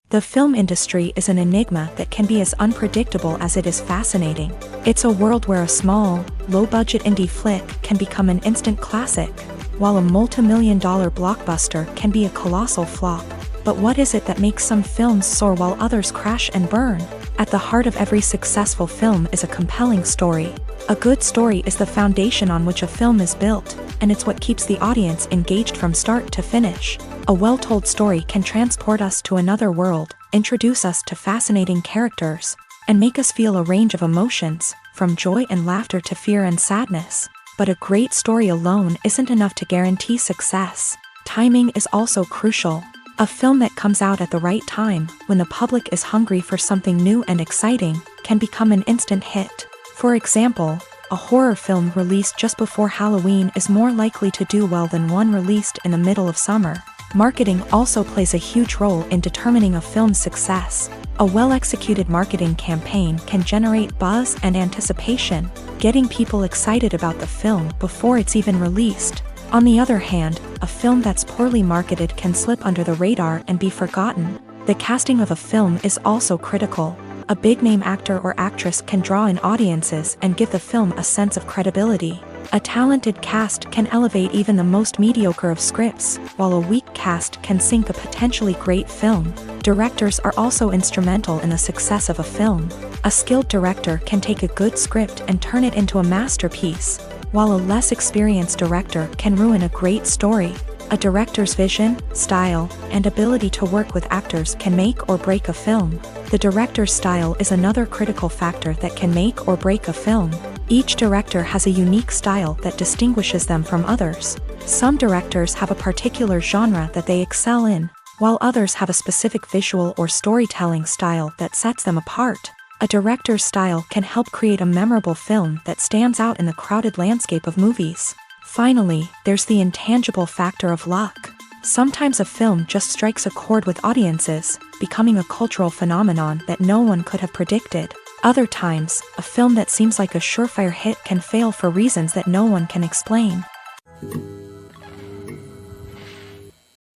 The film industry is an enigma that can be as unpredictable as it is fascinating. It's a world where a small, low-budget indie flick can become an instant classic, while a multi-million-dollar blockbuster can be a colossal flop. But what is it that makes some films soar while others crash and burn? At the heart of every successful film is a compelling story, A good story is the foundation on which a film is built, and it's what keeps the audience engaged from start to finish. A well-told story can transport us to another world, introduce us to fascinating characters, and make us feel a range of emotions, from joy and laughter to fear and sadness. But a great story alone isn't enough to guarantee success. Timing is also crucial. A film that comes out at the right time, when the public is hungry for something new and exciting, can become an instant hit. For example, a horror film released just before Halloween is more likely to do well than one released in the middle of summer. Marketing also plays a huge role in determining a film's success. A well-executed marketing campaign can generate buzz and anticipation, getting people excited about the film before it's even released. On the other hand, a film that's poorly marketed can slip under the radar and be forgotten. The casting of a film is also critical. A big-name actor or actress can draw in audiences and give the film a sense of credibility. A talented cast can elevate even the most mediocre of scripts, while a weak cast can sink a potentially great film. Directors are also instrumental in the success of a film. A skilled director can take a good script and turn it into a masterpiece, while a less experienced director can ruin a great story. A director's vision, style, and ability to work with actors can make or break a film. The director's style is another critical factor that can make or break a film. Each director has a unique style that distinguishes them from others. Some directors have a particular genre that they excel in, while others have a specific visual or storytelling style that sets them apart. A director's style can help create a memorable film that stands out in the crowded landscape of movies. Finally, there's the intangible factor of luck. Sometimes a film just strikes a chord with audiences, becoming a cultural phenomenon that no one could have predicted. Other times, a film that seems like a surefire hit can fail for reasons that no one can explain.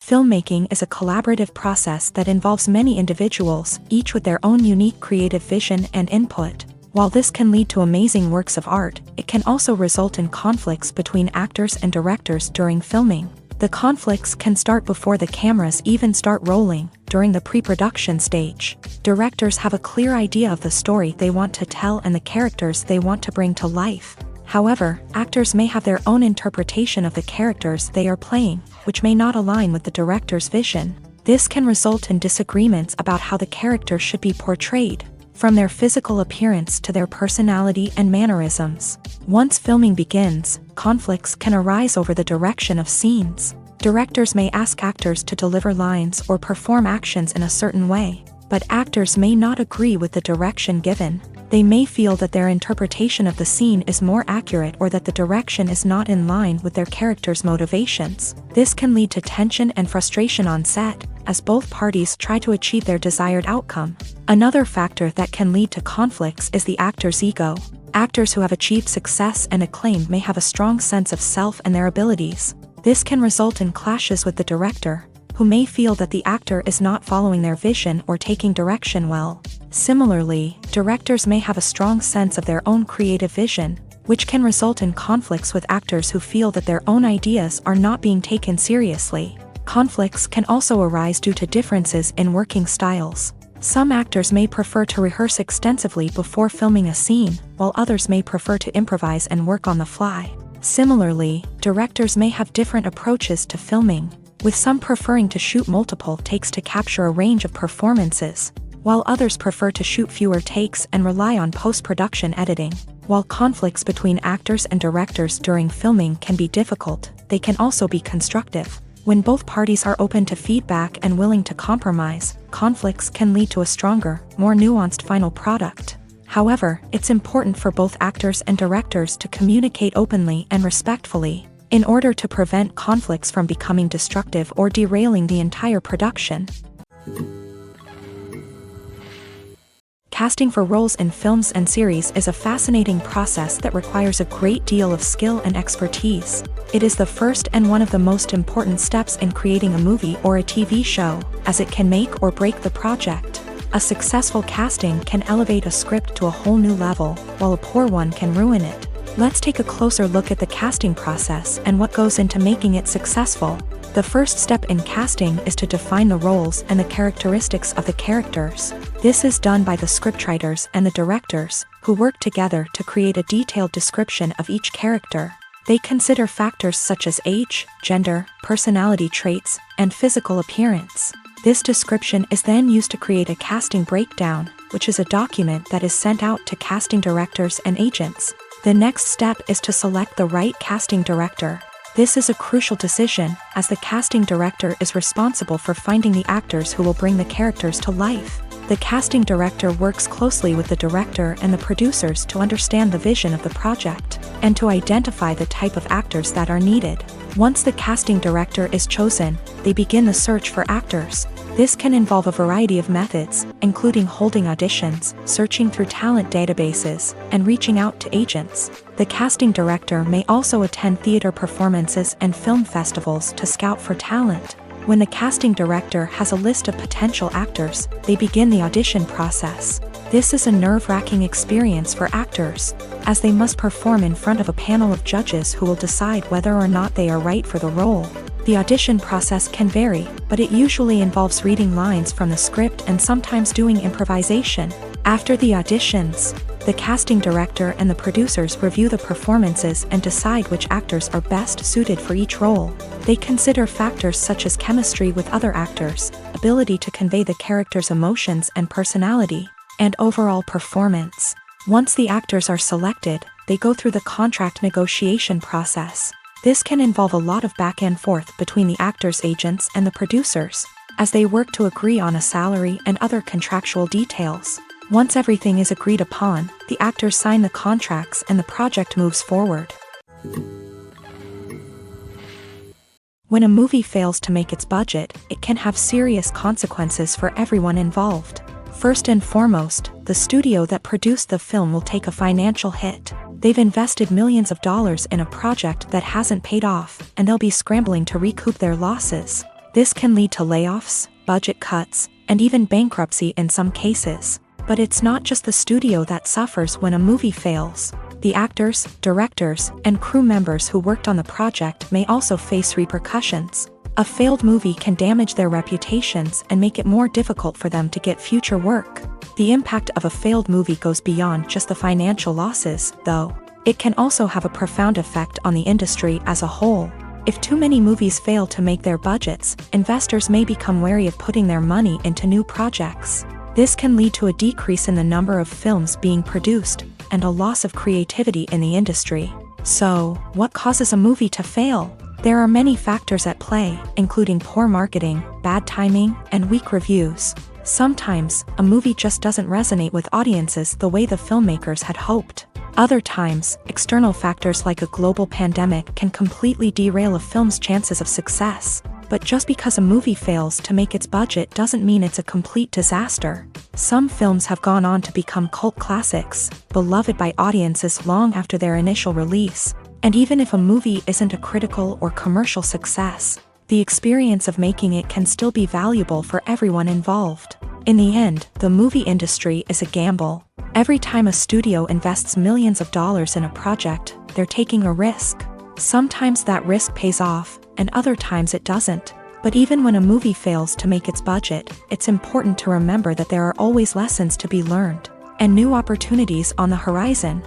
Filmmaking is a collaborative process that involves many individuals, each with their own unique creative vision and input. While this can lead to amazing works of art, it can also result in conflicts between actors and directors during filming. The conflicts can start before the cameras even start rolling, during the pre-production stage. Directors have a clear idea of the story they want to tell and the characters they want to bring to life. However, actors may have their own interpretation of the characters they are playing, which may not align with the director's vision. This can result in disagreements about how the character should be portrayed, from their physical appearance to their personality and mannerisms. Once filming begins, conflicts can arise over the direction of scenes. Directors may ask actors to deliver lines or perform actions in a certain way, but actors may not agree with the direction given. They may feel that their interpretation of the scene is more accurate or that the direction is not in line with their character's motivations. This can lead to tension and frustration on set, as both parties try to achieve their desired outcome. Another factor that can lead to conflicts is the actor's ego. Actors who have achieved success and acclaim may have a strong sense of self and their abilities. This can result in clashes with the director, who may feel that the actor is not following their vision or taking direction well. Similarly, directors may have a strong sense of their own creative vision, which can result in conflicts with actors who feel that their own ideas are not being taken seriously. Conflicts can also arise due to differences in working styles. Some actors may prefer to rehearse extensively before filming a scene, while others may prefer to improvise and work on the fly. Similarly, directors may have different approaches to filming, with some preferring to shoot multiple takes to capture a range of performances, while others prefer to shoot fewer takes and rely on post-production editing. While conflicts between actors and directors during filming can be difficult, they can also be constructive. When both parties are open to feedback and willing to compromise, conflicts can lead to a stronger, more nuanced final product. However, it's important for both actors and directors to communicate openly and respectfully, in order to prevent conflicts from becoming destructive or derailing the entire production. Casting for roles in films and series is a fascinating process that requires a great deal of skill and expertise. It is the first and one of the most important steps in creating a movie or a TV show, as it can make or break the project. A successful casting can elevate a script to a whole new level, while a poor one can ruin it. Let's take a closer look at the casting process and what goes into making it successful. The first step in casting is to define the roles and the characteristics of the characters. This is done by the scriptwriters and the directors, who work together to create a detailed description of each character. They consider factors such as age, gender, personality traits, and physical appearance. This description is then used to create a casting breakdown, which is a document that is sent out to casting directors and agents. The next step is to select the right casting director. This is a crucial decision, as the casting director is responsible for finding the actors who will bring the characters to life. The casting director works closely with the director and the producers to understand the vision of the project, and to identify the type of actors that are needed. Once the casting director is chosen, they begin the search for actors. This can involve a variety of methods, including holding auditions, searching through talent databases, and reaching out to agents. The casting director may also attend theater performances and film festivals to scout for talent. When the casting director has a list of potential actors, they begin the audition process. This is a nerve-wracking experience for actors, as they must perform in front of a panel of judges who will decide whether or not they are right for the role. The audition process can vary, but it usually involves reading lines from the script and sometimes doing improvisation. After the auditions, the casting director and the producers review the performances and decide which actors are best suited for each role. They consider factors such as chemistry with other actors, ability to convey the character's emotions and personality, and overall performance. Once the actors are selected, they go through the contract negotiation process. This can involve a lot of back and forth between the actors' agents and the producers, as they work to agree on a salary and other contractual details. Once everything is agreed upon, the actors sign the contracts and the project moves forward. When a movie fails to make its budget, it can have serious consequences for everyone involved. First and foremost, the studio that produced the film will take a financial hit. They've invested millions of dollars in a project that hasn't paid off, and they'll be scrambling to recoup their losses. This can lead to layoffs, budget cuts, and even bankruptcy in some cases. But it's not just the studio that suffers when a movie fails. The actors, directors, and crew members who worked on the project may also face repercussions. A failed movie can damage their reputations and make it more difficult for them to get future work. The impact of a failed movie goes beyond just the financial losses, though. It can also have a profound effect on the industry as a whole. If too many movies fail to make their budgets, investors may become wary of putting their money into new projects. This can lead to a decrease in the number of films being produced, and a loss of creativity in the industry. So, what causes a movie to fail? There are many factors at play, including poor marketing, bad timing, and weak reviews. Sometimes, a movie just doesn't resonate with audiences the way the filmmakers had hoped. Other times, external factors like a global pandemic can completely derail a film's chances of success. But just because a movie fails to make its budget doesn't mean it's a complete disaster. Some films have gone on to become cult classics, beloved by audiences long after their initial release. And even if a movie isn't a critical or commercial success, the experience of making it can still be valuable for everyone involved. In the end, the movie industry is a gamble. Every time a studio invests millions of dollars in a project, they're taking a risk. Sometimes that risk pays off, and other times it doesn't. But even when a movie fails to make its budget, it's important to remember that there are always lessons to be learned, and new opportunities on the horizon.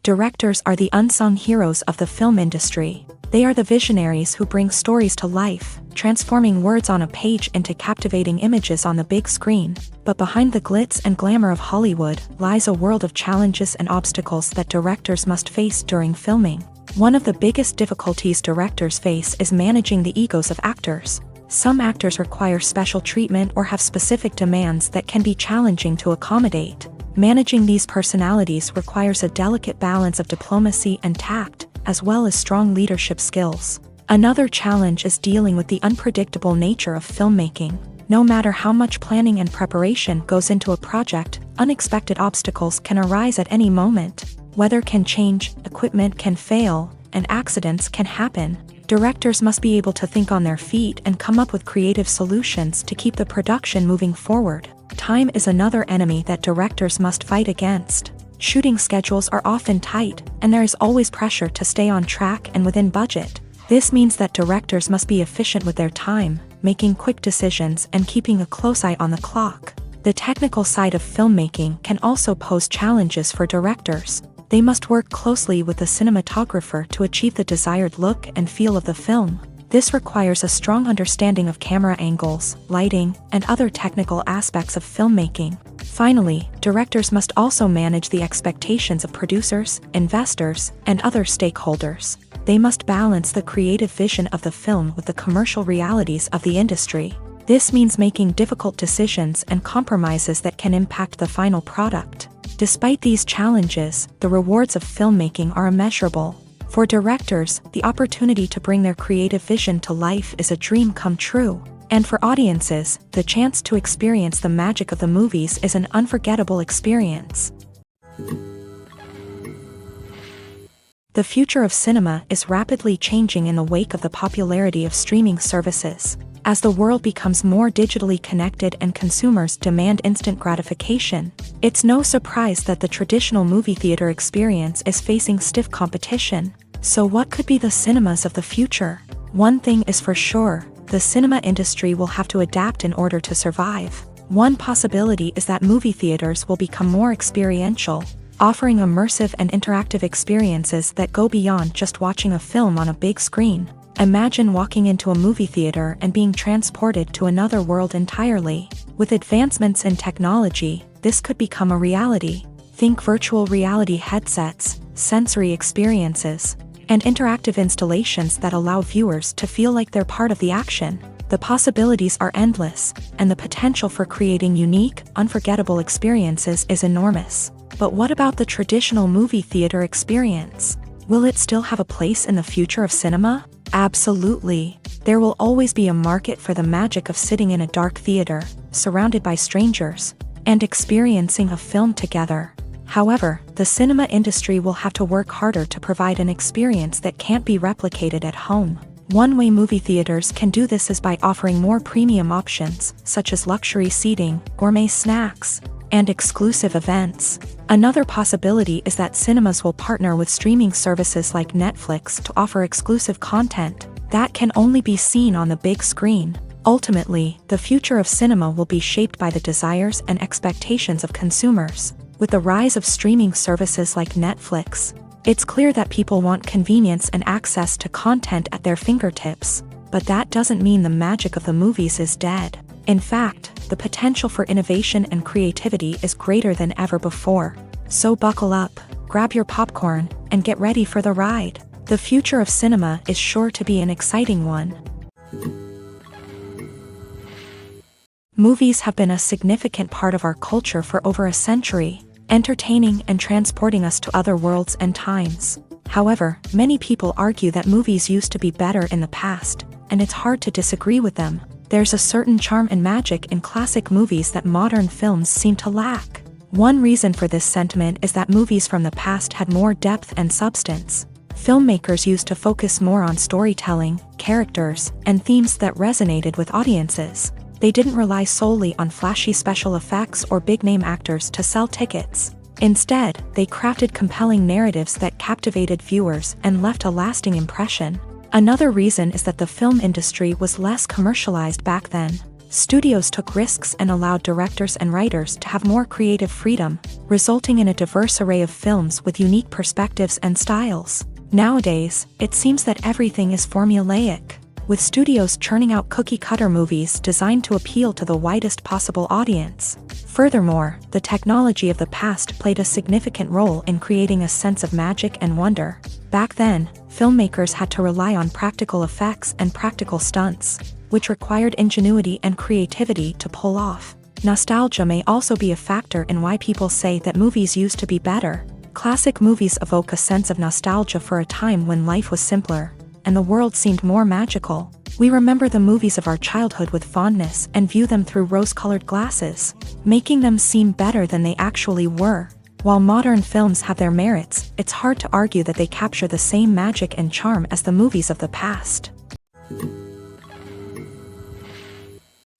Directors are the unsung heroes of the film industry. They are the visionaries who bring stories to life, transforming words on a page into captivating images on the big screen. But behind the glitz and glamour of Hollywood lies a world of challenges and obstacles that directors must face during filming. One of the biggest difficulties directors face is managing the egos of actors. Some actors require special treatment or have specific demands that can be challenging to accommodate. Managing these personalities requires a delicate balance of diplomacy and tact, as well as strong leadership skills. Another challenge is dealing with the unpredictable nature of filmmaking. No matter how much planning and preparation goes into a project, unexpected obstacles can arise at any moment. Weather can change, equipment can fail, and accidents can happen. Directors must be able to think on their feet and come up with creative solutions to keep the production moving forward. Time is another enemy that directors must fight against. Shooting schedules are often tight, and there is always pressure to stay on track and within budget. This means that directors must be efficient with their time, making quick decisions and keeping a close eye on the clock. The technical side of filmmaking can also pose challenges for directors. They must work closely with the cinematographer to achieve the desired look and feel of the film. This requires a strong understanding of camera angles, lighting, and other technical aspects of filmmaking. Finally, directors must also manage the expectations of producers, investors, and other stakeholders. They must balance the creative vision of the film with the commercial realities of the industry. This means making difficult decisions and compromises that can impact the final product. Despite these challenges, the rewards of filmmaking are immeasurable. For directors, the opportunity to bring their creative vision to life is a dream come true. And for audiences, the chance to experience the magic of the movies is an unforgettable experience. The future of cinema is rapidly changing in the wake of the popularity of streaming services. As the world becomes more digitally connected and consumers demand instant gratification, it's no surprise that the traditional movie theater experience is facing stiff competition. So what could be the cinemas of the future? One thing is for sure, the cinema industry will have to adapt in order to survive. One possibility is that movie theaters will become more experiential, offering immersive and interactive experiences that go beyond just watching a film on a big screen. Imagine walking into a movie theater and being transported to another world entirely. With advancements in technology, this could become a reality. Think virtual reality headsets, sensory experiences, and interactive installations that allow viewers to feel like they're part of the action. The possibilities are endless, and the potential for creating unique, unforgettable experiences is enormous. But what about the traditional movie theater experience? Will it still have a place in the future of cinema? Absolutely. There will always be a market for the magic of sitting in a dark theater, surrounded by strangers, and experiencing a film together. However, the cinema industry will have to work harder to provide an experience that can't be replicated at home. One way movie theaters can do this is by offering more premium options, such as luxury seating, gourmet snacks, and exclusive events. Another possibility is that cinemas will partner with streaming services like Netflix to offer exclusive content that can only be seen on the big screen. Ultimately, the future of cinema will be shaped by the desires and expectations of consumers. With the rise of streaming services like Netflix, it's clear that people want convenience and access to content at their fingertips. But that doesn't mean the magic of the movies is dead. In fact, the potential for innovation and creativity is greater than ever before. So buckle up, grab your popcorn, and get ready for the ride. The future of cinema is sure to be an exciting one. Movies have been a significant part of our culture for over a century, entertaining and transporting us to other worlds and times. However, many people argue that movies used to be better in the past, and it's hard to disagree with them. There's a certain charm and magic in classic movies that modern films seem to lack. One reason for this sentiment is that movies from the past had more depth and substance. Filmmakers used to focus more on storytelling, characters, and themes that resonated with audiences. They didn't rely solely on flashy special effects or big-name actors to sell tickets. Instead, they crafted compelling narratives that captivated viewers and left a lasting impression. Another reason is that the film industry was less commercialized back then. Studios took risks and allowed directors and writers to have more creative freedom, resulting in a diverse array of films with unique perspectives and styles. Nowadays, it seems that everything is formulaic, with studios churning out cookie-cutter movies designed to appeal to the widest possible audience. Furthermore, the technology of the past played a significant role in creating a sense of magic and wonder. Back then, filmmakers had to rely on practical effects and practical stunts, which required ingenuity and creativity to pull off. Nostalgia may also be a factor in why people say that movies used to be better. Classic movies evoke a sense of nostalgia for a time when life was simpler, and the world seemed more magical. We remember the movies of our childhood with fondness and view them through rose-colored glasses, making them seem better than they actually were. While modern films have their merits, it's hard to argue that they capture the same magic and charm as the movies of the past.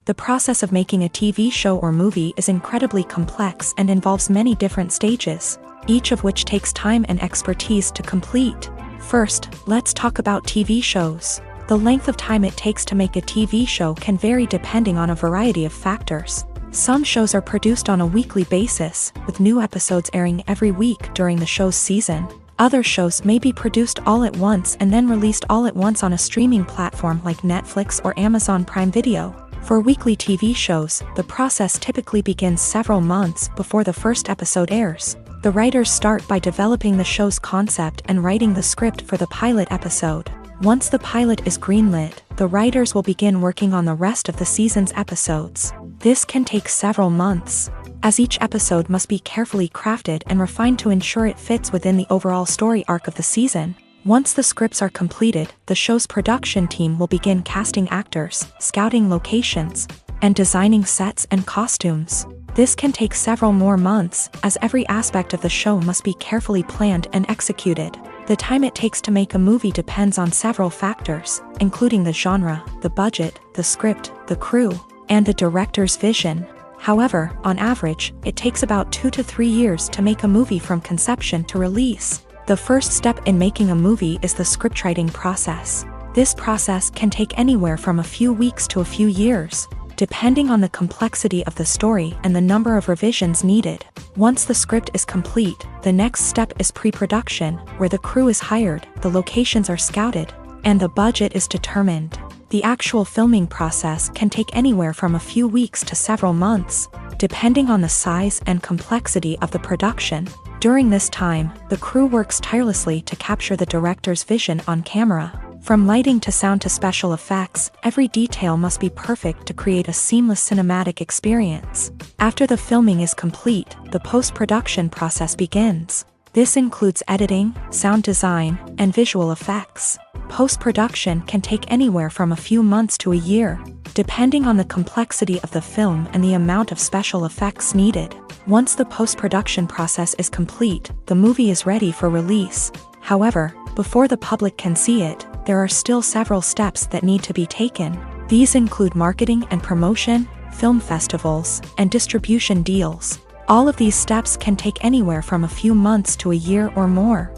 The process of making a TV show or movie is incredibly complex and involves many different stages, each of which takes time and expertise to complete. First, let's talk about TV shows. The length of time it takes to make a TV show can vary depending on a variety of factors. Some shows are produced on a weekly basis, with new episodes airing every week during the show's season. Other shows may be produced all at once and then released all at once on a streaming platform like Netflix or Amazon Prime Video. For weekly TV shows, the process typically begins several months before the first episode airs. The writers start by developing the show's concept and writing the script for the pilot episode. Once the pilot is greenlit, the writers will begin working on the rest of the season's episodes. This can take several months, as each episode must be carefully crafted and refined to ensure it fits within the overall story arc of the season. Once the scripts are completed, the show's production team will begin casting actors, scouting locations, and designing sets and costumes. This can take several more months, as every aspect of the show must be carefully planned and executed. The time it takes to make a movie depends on several factors, including the genre, the budget, the script, the crew, and the director's vision. However, on average, it takes about 2 to 3 years to make a movie from conception to release. The first step in making a movie is the scriptwriting process. This process can take anywhere from a few weeks to a few years, depending on the complexity of the story and the number of revisions needed. Once the script is complete, the next step is pre-production, where the crew is hired, the locations are scouted, and the budget is determined. The actual filming process can take anywhere from a few weeks to several months, depending on the size and complexity of the production. During this time, the crew works tirelessly to capture the director's vision on camera. From lighting to sound to special effects, every detail must be perfect to create a seamless cinematic experience. After the filming is complete, the post-production process begins. This includes editing, sound design, and visual effects. Post-production can take anywhere from a few months to a year, depending on the complexity of the film and the amount of special effects needed. Once the post-production process is complete, the movie is ready for release. However, before the public can see it, there are still several steps that need to be taken. These include marketing and promotion, film festivals, and distribution deals. All of these steps can take anywhere from a few months to a year or more.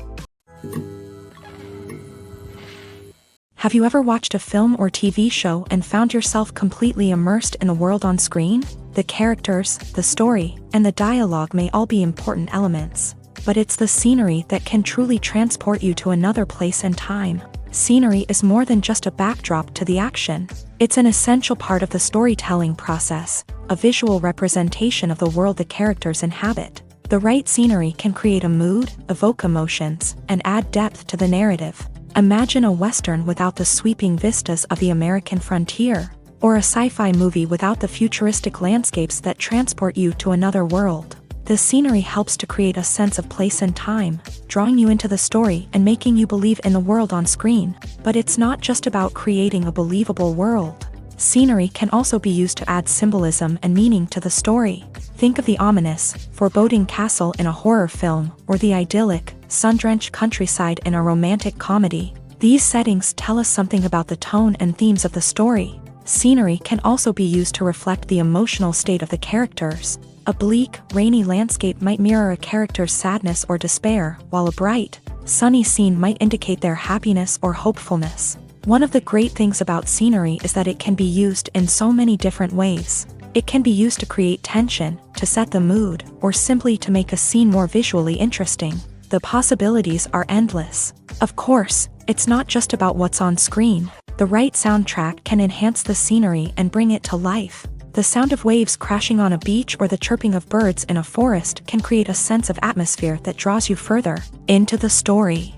Have you ever watched a film or TV show and found yourself completely immersed in the world on screen? The characters, the story, and the dialogue may all be important elements, but it's the scenery that can truly transport you to another place and time. Scenery is more than just a backdrop to the action. It's an essential part of the storytelling process, a visual representation of the world the characters inhabit. The right scenery can create a mood, evoke emotions, and add depth to the narrative. Imagine a Western without the sweeping vistas of the American frontier, or a sci-fi movie without the futuristic landscapes that transport you to another world. The scenery helps to create a sense of place and time, drawing you into the story and making you believe in the world on screen. But it's not just about creating a believable world. Scenery can also be used to add symbolism and meaning to the story. Think of the ominous, foreboding castle in a horror film, or the idyllic, sun-drenched countryside in a romantic comedy. These settings tell us something about the tone and themes of the story. Scenery can also be used to reflect the emotional state of the characters. A bleak, rainy landscape might mirror a character's sadness or despair, while a bright, sunny scene might indicate their happiness or hopefulness. One of the great things about scenery is that it can be used in so many different ways. It can be used to create tension, to set the mood, or simply to make a scene more visually interesting. The possibilities are endless. Of course, it's not just about what's on screen. The right soundtrack can enhance the scenery and bring it to life. The sound of waves crashing on a beach or the chirping of birds in a forest can create a sense of atmosphere that draws you further into the story.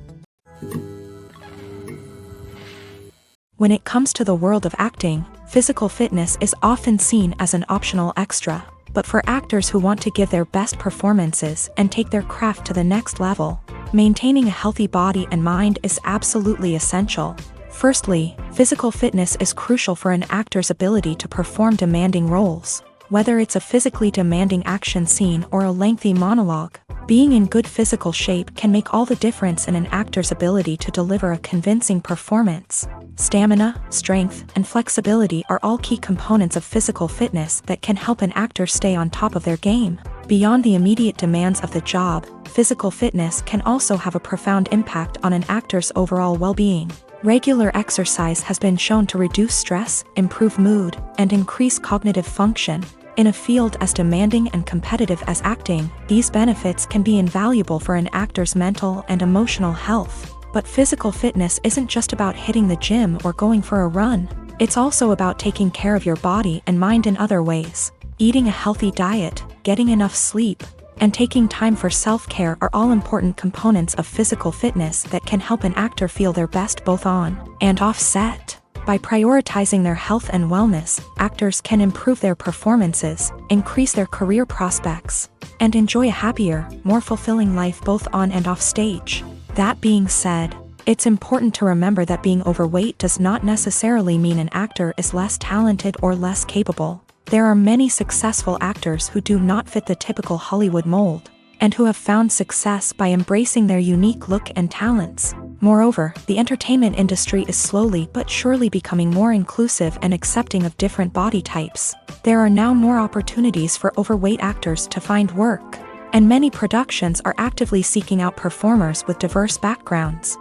When it comes to the world of acting, physical fitness is often seen as an optional extra. But for actors who want to give their best performances and take their craft to the next level, maintaining a healthy body and mind is absolutely essential. Firstly, physical fitness is crucial for an actor's ability to perform demanding roles. Whether it's a physically demanding action scene or a lengthy monologue, being in good physical shape can make all the difference in an actor's ability to deliver a convincing performance. Stamina, strength, and flexibility are all key components of physical fitness that can help an actor stay on top of their game. Beyond the immediate demands of the job, physical fitness can also have a profound impact on an actor's overall well-being. Regular exercise has been shown to reduce stress, improve mood, and increase cognitive function. In a field as demanding and competitive as acting, these benefits can be invaluable for an actor's mental and emotional health. But physical fitness isn't just about hitting the gym or going for a run. It's also about taking care of your body and mind in other ways. Eating a healthy diet, getting enough sleep, and taking time for self-care are all important components of physical fitness that can help an actor feel their best both on and off set. By prioritizing their health and wellness, actors can improve their performances, increase their career prospects, and enjoy a happier, more fulfilling life both on and off stage. That being said, it's important to remember that being overweight does not necessarily mean an actor is less talented or less capable. There are many successful actors who do not fit the typical Hollywood mold, and who have found success by embracing their unique look and talents. Moreover, the entertainment industry is slowly but surely becoming more inclusive and accepting of different body types. There are now more opportunities for overweight actors to find work, and many productions are actively seeking out performers with diverse backgrounds.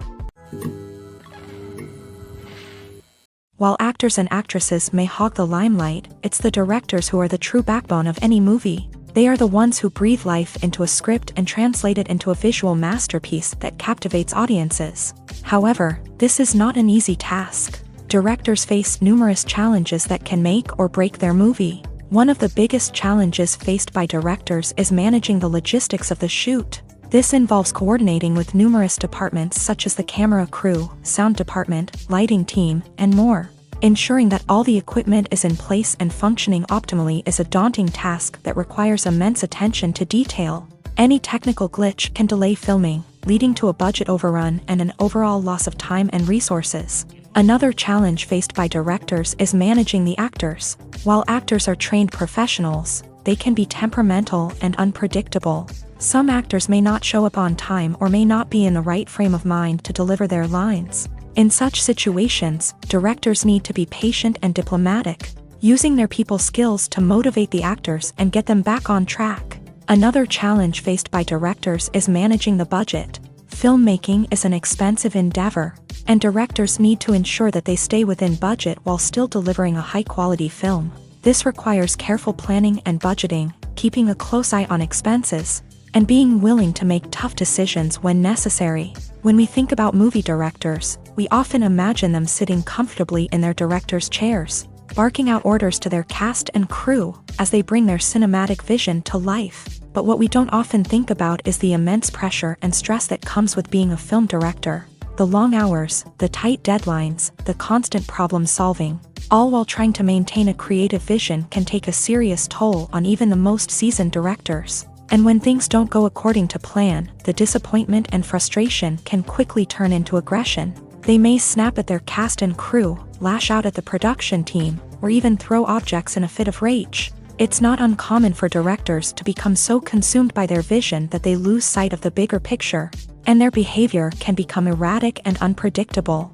While actors and actresses may hog the limelight, it's the directors who are the true backbone of any movie. They are the ones who breathe life into a script and translate it into a visual masterpiece that captivates audiences. However, this is not an easy task. Directors face numerous challenges that can make or break their movie. One of the biggest challenges faced by directors is managing the logistics of the shoot. This involves coordinating with numerous departments such as the camera crew, sound department, lighting team, and more. Ensuring that all the equipment is in place and functioning optimally is a daunting task that requires immense attention to detail. Any technical glitch can delay filming, leading to a budget overrun and an overall loss of time and resources. Another challenge faced by directors is managing the actors. While actors are trained professionals, they can be temperamental and unpredictable. Some actors may not show up on time or may not be in the right frame of mind to deliver their lines. In such situations, directors need to be patient and diplomatic, using their people skills to motivate the actors and get them back on track. Another challenge faced by directors is managing the budget. Filmmaking is an expensive endeavor, and directors need to ensure that they stay within budget while still delivering a high-quality film. This requires careful planning and budgeting, keeping a close eye on expenses, and being willing to make tough decisions when necessary. When we think about movie directors, we often imagine them sitting comfortably in their director's chairs, barking out orders to their cast and crew as they bring their cinematic vision to life. But what we don't often think about is the immense pressure and stress that comes with being a film director. The long hours, the tight deadlines, the constant problem solving, all while trying to maintain a creative vision can take a serious toll on even the most seasoned directors. And when things don't go according to plan, the disappointment and frustration can quickly turn into aggression. They may snap at their cast and crew, lash out at the production team, or even throw objects in a fit of rage. It's not uncommon for directors to become so consumed by their vision that they lose sight of the bigger picture, and their behavior can become erratic and unpredictable.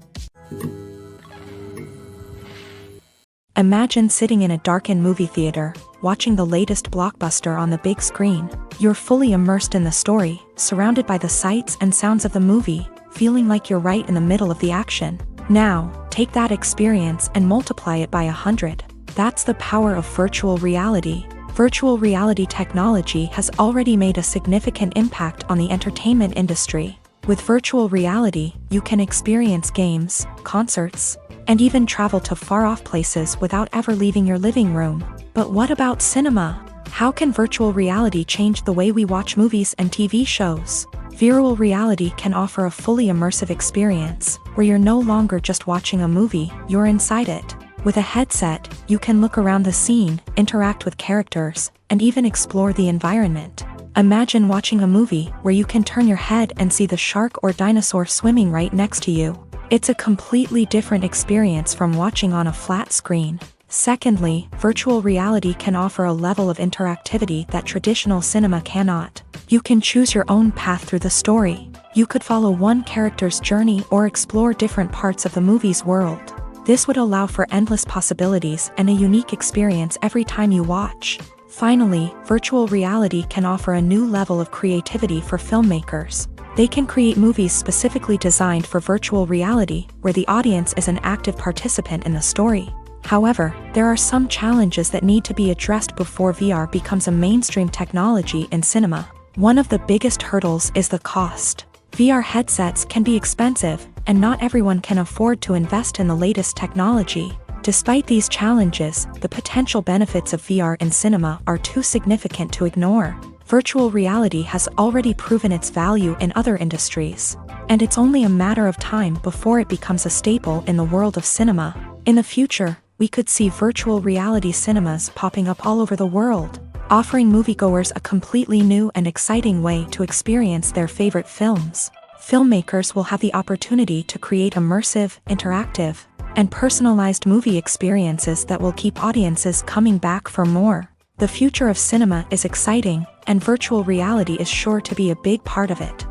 Imagine sitting in a darkened movie theater, watching the latest blockbuster on the big screen. You're fully immersed in the story, surrounded by the sights and sounds of the movie, feeling like you're right in the middle of the action. Now, take that experience and multiply it by 100. That's the power of virtual reality. Virtual reality technology has already made a significant impact on the entertainment industry. With virtual reality, you can experience games, concerts, and even travel to far-off places without ever leaving your living room. But what about cinema? How can virtual reality change the way we watch movies and TV shows? Virtual reality can offer a fully immersive experience, where you're no longer just watching a movie, you're inside it. With a headset, you can look around the scene, interact with characters, and even explore the environment. Imagine watching a movie where you can turn your head and see the shark or dinosaur swimming right next to you. It's a completely different experience from watching on a flat screen. Secondly, virtual reality can offer a level of interactivity that traditional cinema cannot. You can choose your own path through the story. You could follow one character's journey or explore different parts of the movie's world. This would allow for endless possibilities and a unique experience every time you watch. Finally, virtual reality can offer a new level of creativity for filmmakers. They can create movies specifically designed for virtual reality, where the audience is an active participant in the story. However, there are some challenges that need to be addressed before VR becomes a mainstream technology in cinema. One of the biggest hurdles is the cost. VR headsets can be expensive, and not everyone can afford to invest in the latest technology. Despite these challenges, the potential benefits of VR in cinema are too significant to ignore. Virtual reality has already proven its value in other industries, and it's only a matter of time before it becomes a staple in the world of cinema. In the future, we could see virtual reality cinemas popping up all over the world, offering moviegoers a completely new and exciting way to experience their favorite films. Filmmakers will have the opportunity to create immersive, interactive, and personalized movie experiences that will keep audiences coming back for more. The future of cinema is exciting, and virtual reality is sure to be a big part of it.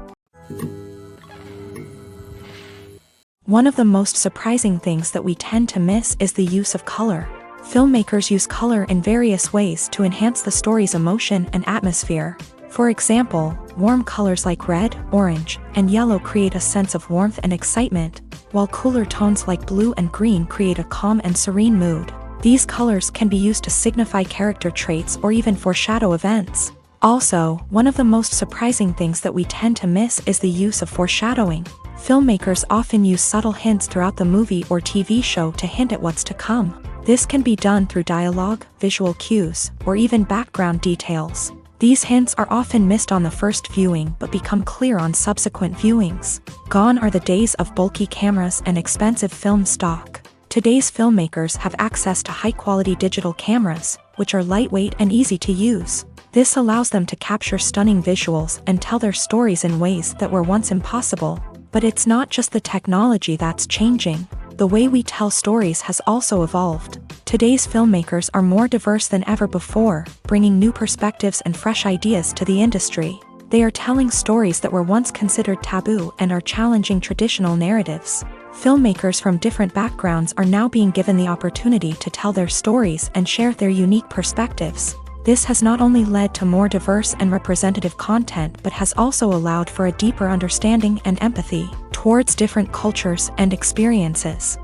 One of the most surprising things that we tend to miss is the use of color. Filmmakers use color in various ways to enhance the story's emotion and atmosphere. For example, warm colors like red, orange, and yellow create a sense of warmth and excitement, while cooler tones like blue and green create a calm and serene mood. These colors can be used to signify character traits or even foreshadow events. Also, one of the most surprising things that we tend to miss is the use of foreshadowing. Filmmakers often use subtle hints throughout the movie or TV show to hint at what's to come. This can be done through dialogue, visual cues, or even background details. These hints are often missed on the first viewing but become clear on subsequent viewings. Gone are the days of bulky cameras and expensive film stock. Today's filmmakers have access to high-quality digital cameras, which are lightweight and easy to use. This allows them to capture stunning visuals and tell their stories in ways that were once impossible. But it's not just the technology that's changing. The way we tell stories has also evolved. Today's filmmakers are more diverse than ever before, bringing new perspectives and fresh ideas to the industry. They are telling stories that were once considered taboo and are challenging traditional narratives. Filmmakers from different backgrounds are now being given the opportunity to tell their stories and share their unique perspectives. This has not only led to more diverse and representative content but has also allowed for a deeper understanding and empathy towards different cultures and experiences.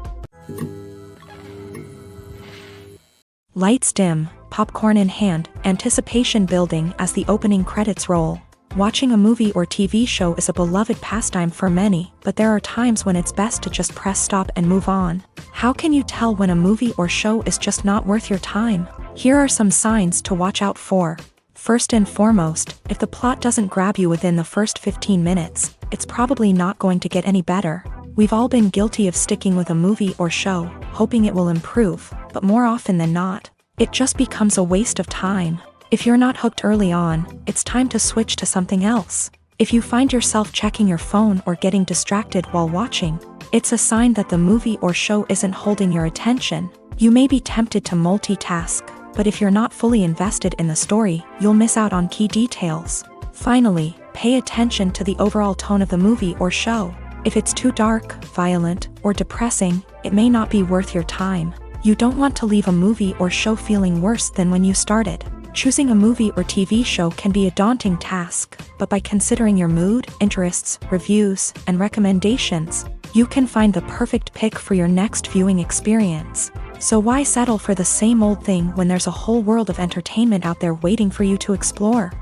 Lights dim, popcorn in hand, anticipation building as the opening credits roll. Watching a movie or TV show is a beloved pastime for many, but there are times when it's best to just press stop and move on. How can you tell when a movie or show is just not worth your time? Here are some signs to watch out for. First and foremost, if the plot doesn't grab you within the first 15 minutes, it's probably not going to get any better. We've all been guilty of sticking with a movie or show, hoping it will improve, but more often than not, it just becomes a waste of time. If you're not hooked early on, it's time to switch to something else. If you find yourself checking your phone or getting distracted while watching, it's a sign that the movie or show isn't holding your attention. You may be tempted to multitask, but if you're not fully invested in the story, you'll miss out on key details. Finally, pay attention to the overall tone of the movie or show. If it's too dark, violent, or depressing, it may not be worth your time. You don't want to leave a movie or show feeling worse than when you started. Choosing a movie or TV show can be a daunting task, but by considering your mood, interests, reviews, and recommendations, you can find the perfect pick for your next viewing experience. So why settle for the same old thing when there's a whole world of entertainment out there waiting for you to explore?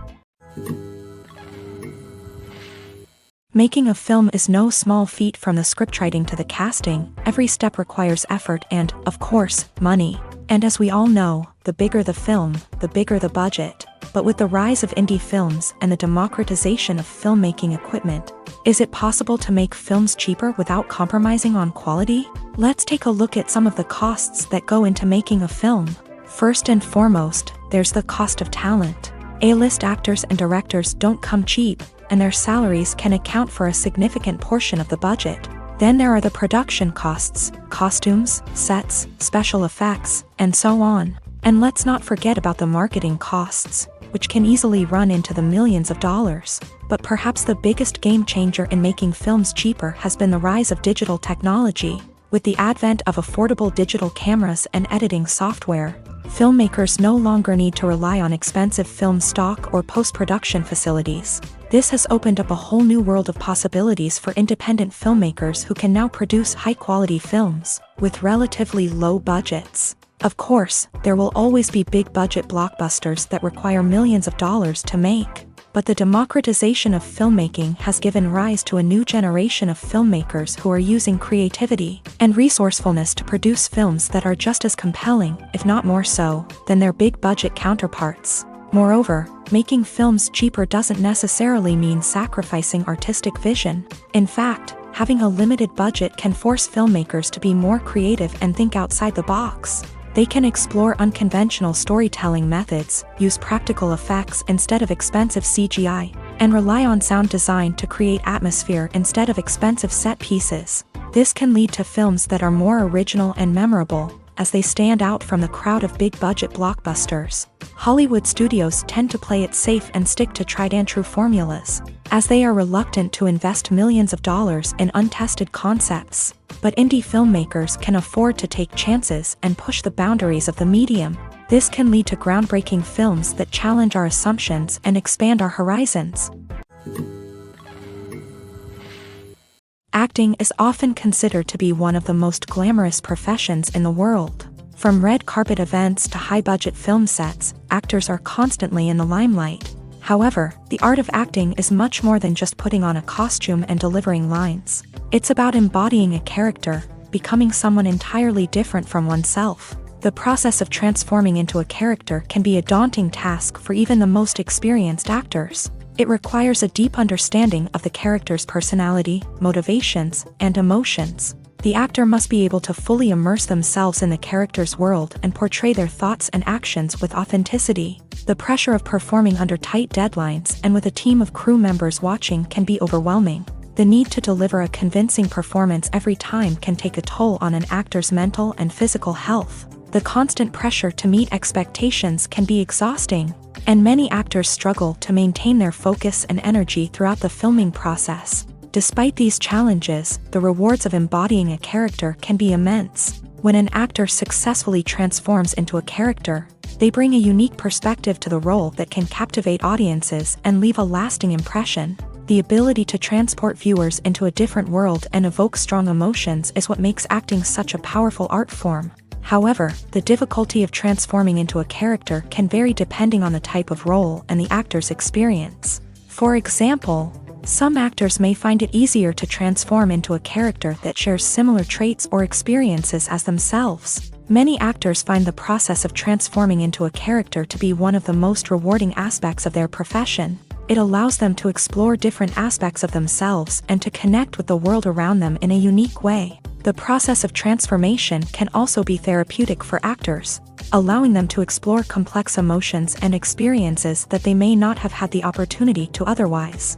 Making a film is no small feat. From the scriptwriting to the casting, every step requires effort and, of course, money. And as we all know, the bigger the film, the bigger the budget. But with the rise of indie films and the democratization of filmmaking equipment, is it possible to make films cheaper without compromising on quality? Let's take a look at some of the costs that go into making a film. First and foremost, there's the cost of talent. A-list actors and directors don't come cheap, and their salaries can account for a significant portion of the budget. Then there are the production costs, costumes, sets, special effects, and so on. And let's not forget about the marketing costs, which can easily run into the millions of dollars. But perhaps the biggest game changer in making films cheaper has been the rise of digital technology. With the advent of affordable digital cameras and editing software, filmmakers no longer need to rely on expensive film stock or post-production facilities. This has opened up a whole new world of possibilities for independent filmmakers who can now produce high-quality films with relatively low budgets. Of course, there will always be big-budget blockbusters that require millions of dollars to make. But the democratization of filmmaking has given rise to a new generation of filmmakers who are using creativity and resourcefulness to produce films that are just as compelling, if not more so, than their big-budget counterparts. Moreover, making films cheaper doesn't necessarily mean sacrificing artistic vision. In fact, having a limited budget can force filmmakers to be more creative and think outside the box. They can explore unconventional storytelling methods, use practical effects instead of expensive CGI, and rely on sound design to create atmosphere instead of expensive set pieces. This can lead to films that are more original and memorable, as they stand out from the crowd of big-budget blockbusters. Hollywood studios tend to play it safe and stick to tried-and-true formulas, as they are reluctant to invest millions of dollars in untested concepts. But indie filmmakers can afford to take chances and push the boundaries of the medium. This can lead to groundbreaking films that challenge our assumptions and expand our horizons. Acting is often considered to be one of the most glamorous professions in the world. From red carpet events to high-budget film sets, actors are constantly in the limelight. However, the art of acting is much more than just putting on a costume and delivering lines. It's about embodying a character, becoming someone entirely different from oneself. The process of transforming into a character can be a daunting task for even the most experienced actors. It requires a deep understanding of the character's personality, motivations, and emotions. The actor must be able to fully immerse themselves in the character's world and portray their thoughts and actions with authenticity. The pressure of performing under tight deadlines and with a team of crew members watching can be overwhelming. The need to deliver a convincing performance every time can take a toll on an actor's mental and physical health. The constant pressure to meet expectations can be exhausting, and many actors struggle to maintain their focus and energy throughout the filming process. Despite these challenges, the rewards of embodying a character can be immense. When an actor successfully transforms into a character, they bring a unique perspective to the role that can captivate audiences and leave a lasting impression. The ability to transport viewers into a different world and evoke strong emotions is what makes acting such a powerful art form. However, the difficulty of transforming into a character can vary depending on the type of role and the actor's experience. For example, some actors may find it easier to transform into a character that shares similar traits or experiences as themselves. Many actors find the process of transforming into a character to be one of the most rewarding aspects of their profession. It allows them to explore different aspects of themselves and to connect with the world around them in a unique way. The process of transformation can also be therapeutic for actors, allowing them to explore complex emotions and experiences that they may not have had the opportunity to otherwise.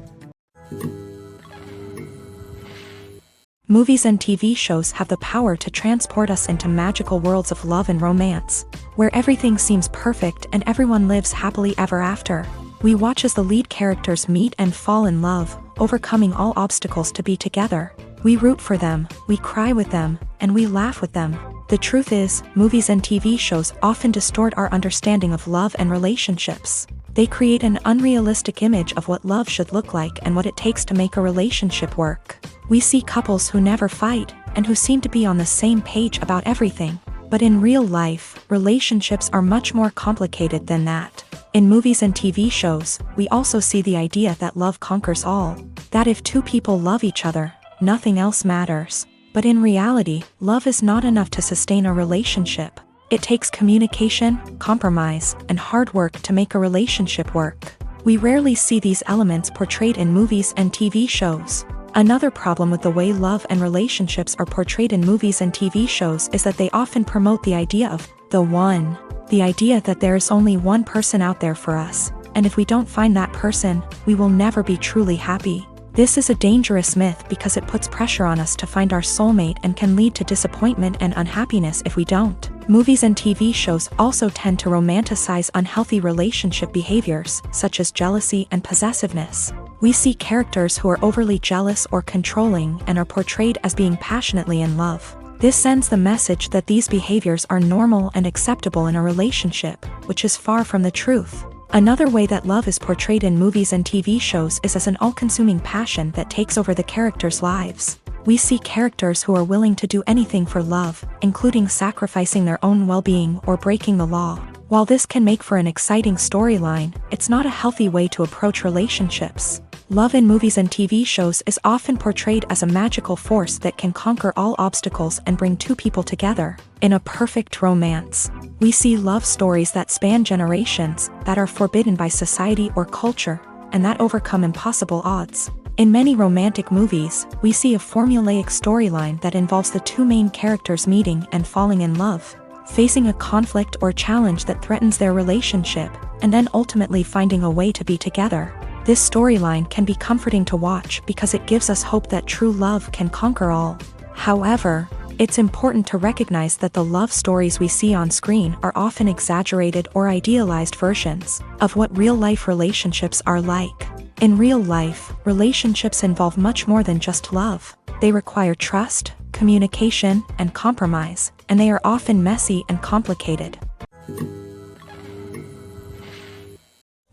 Movies and TV shows have the power to transport us into magical worlds of love and romance, where everything seems perfect and everyone lives happily ever after. We watch as the lead characters meet and fall in love, overcoming all obstacles to be together. We root for them, we cry with them, and we laugh with them. The truth is, movies and TV shows often distort our understanding of love and relationships. They create an unrealistic image of what love should look like and what it takes to make a relationship work. We see couples who never fight, and who seem to be on the same page about everything. But in real life, relationships are much more complicated than that. In movies and TV shows, we also see the idea that love conquers all. That if two people love each other, nothing else matters. But in reality, love is not enough to sustain a relationship. It takes communication, compromise, and hard work to make a relationship work. We rarely see these elements portrayed in movies and TV shows. Another problem with the way love and relationships are portrayed in movies and TV shows is that they often promote the idea of the one. The idea that there is only one person out there for us, and if we don't find that person, we will never be truly happy. This is a dangerous myth because it puts pressure on us to find our soulmate and can lead to disappointment and unhappiness if we don't. Movies and TV shows also tend to romanticize unhealthy relationship behaviors, such as jealousy and possessiveness. We see characters who are overly jealous or controlling and are portrayed as being passionately in love. This sends the message that these behaviors are normal and acceptable in a relationship, which is far from the truth. Another way that love is portrayed in movies and TV shows is as an all-consuming passion that takes over the characters' lives. We see characters who are willing to do anything for love, including sacrificing their own well-being or breaking the law. While this can make for an exciting storyline, it's not a healthy way to approach relationships. Love in movies and TV shows is often portrayed as a magical force that can conquer all obstacles and bring two people together. In a perfect romance, we see love stories that span generations, that are forbidden by society or culture, and that overcome impossible odds. In many romantic movies, we see a formulaic storyline that involves the two main characters meeting and falling in love, facing a conflict or challenge that threatens their relationship, and then ultimately finding a way to be together. This storyline can be comforting to watch because it gives us hope that true love can conquer all. However, it's important to recognize that the love stories we see on screen are often exaggerated or idealized versions of what real-life relationships are like. In real life, relationships involve much more than just love. They require trust, communication, and compromise, and they are often messy and complicated.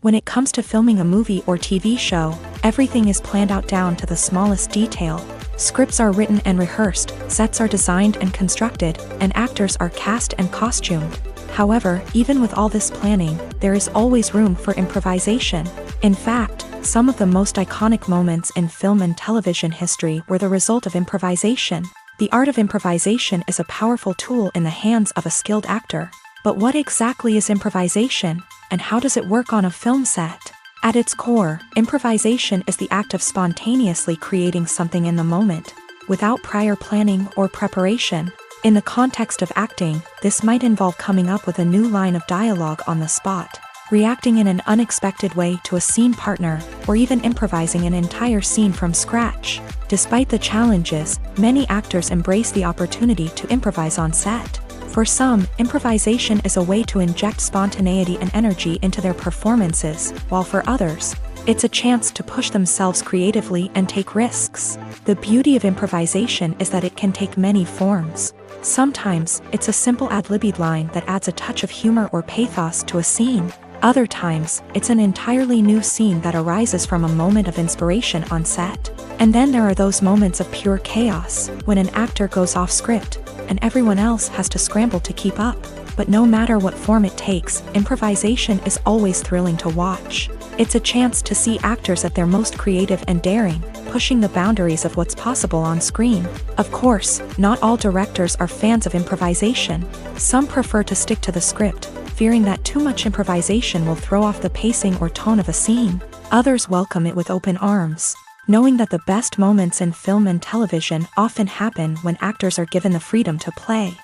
When it comes to filming a movie or TV show, everything is planned out down to the smallest detail. Scripts are written and rehearsed, sets are designed and constructed, and actors are cast and costumed. However, even with all this planning, there is always room for improvisation. In fact, some of the most iconic moments in film and television history were the result of improvisation. The art of improvisation is a powerful tool in the hands of a skilled actor. But what exactly is improvisation, and how does it work on a film set? At its core, improvisation is the act of spontaneously creating something in the moment, without prior planning or preparation. In the context of acting, this might involve coming up with a new line of dialogue on the spot, reacting in an unexpected way to a scene partner, or even improvising an entire scene from scratch. Despite the challenges, many actors embrace the opportunity to improvise on set. For some, improvisation is a way to inject spontaneity and energy into their performances, while for others, it's a chance to push themselves creatively and take risks. The beauty of improvisation is that it can take many forms. Sometimes, it's a simple ad-libbed line that adds a touch of humor or pathos to a scene. Other times, it's an entirely new scene that arises from a moment of inspiration on set. And then there are those moments of pure chaos, when an actor goes off script, and everyone else has to scramble to keep up. But no matter what form it takes, improvisation is always thrilling to watch. It's a chance to see actors at their most creative and daring, pushing the boundaries of what's possible on screen. Of course, not all directors are fans of improvisation. Some prefer to stick to the script, fearing that too much improvisation will throw off the pacing or tone of a scene. Others welcome it with open arms, knowing that the best moments in film and television often happen when actors are given the freedom to play.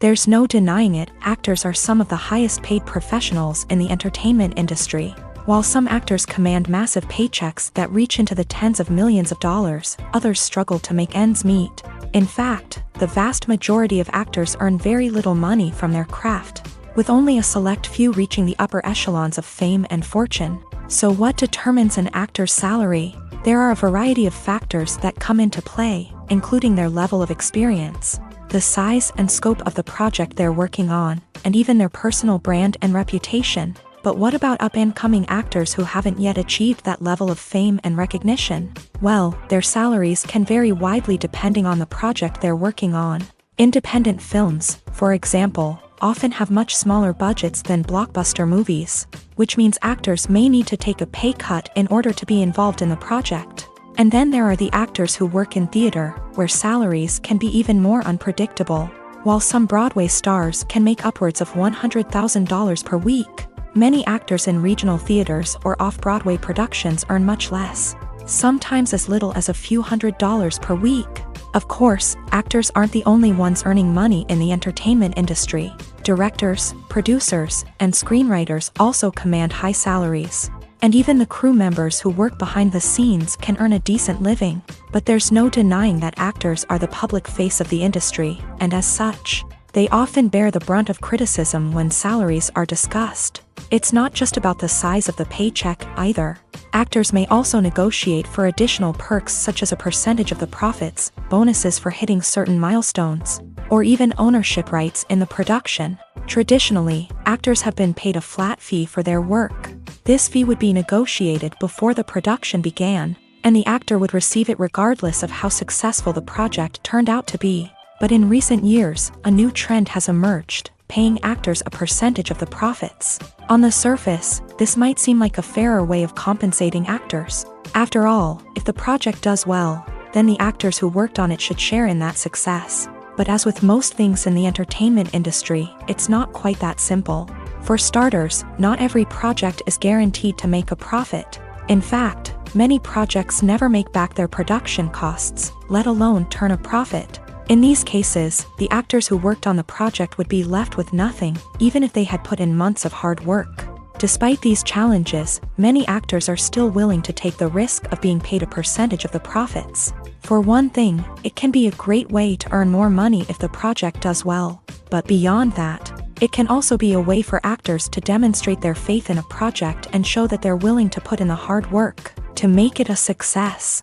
There's no denying it, actors are some of the highest paid professionals in the entertainment industry. While some actors command massive paychecks that reach into the tens of millions of dollars, others struggle to make ends meet. In fact, the vast majority of actors earn very little money from their craft, with only a select few reaching the upper echelons of fame and fortune. So what determines an actor's salary? There are a variety of factors that come into play, including their level of experience, the size and scope of the project they're working on, and even their personal brand and reputation. But what about up-and-coming actors who haven't yet achieved that level of fame and recognition? Well, their salaries can vary widely depending on the project they're working on. Independent films, for example, often have much smaller budgets than blockbuster movies, which means actors may need to take a pay cut in order to be involved in the project. And then there are the actors who work in theater, where salaries can be even more unpredictable. While some Broadway stars can make upwards of $100,000 per week, many actors in regional theaters or off-Broadway productions earn much less, sometimes as little as a few $100s per week. Of course, actors aren't the only ones earning money in the entertainment industry. Directors, producers, and screenwriters also command high salaries. And even the crew members who work behind the scenes can earn a decent living. But there's no denying that actors are the public face of the industry, and as such, they often bear the brunt of criticism when salaries are discussed. It's not just about the size of the paycheck, either. Actors may also negotiate for additional perks such as a percentage of the profits, bonuses for hitting certain milestones, or even ownership rights in the production. Traditionally, actors have been paid a flat fee for their work. This fee would be negotiated before the production began, and the actor would receive it regardless of how successful the project turned out to be. But in recent years, a new trend has emerged, paying actors a percentage of the profits. On the surface, this might seem like a fairer way of compensating actors. After all, if the project does well, then the actors who worked on it should share in that success. But as with most things in the entertainment industry, it's not quite that simple. For starters, not every project is guaranteed to make a profit. In fact, many projects never make back their production costs, let alone turn a profit. In these cases, the actors who worked on the project would be left with nothing, even if they had put in months of hard work. Despite these challenges, many actors are still willing to take the risk of being paid a percentage of the profits. For one thing, it can be a great way to earn more money if the project does well. But beyond that, it can also be a way for actors to demonstrate their faith in a project and show that they're willing to put in the hard work to make it a success.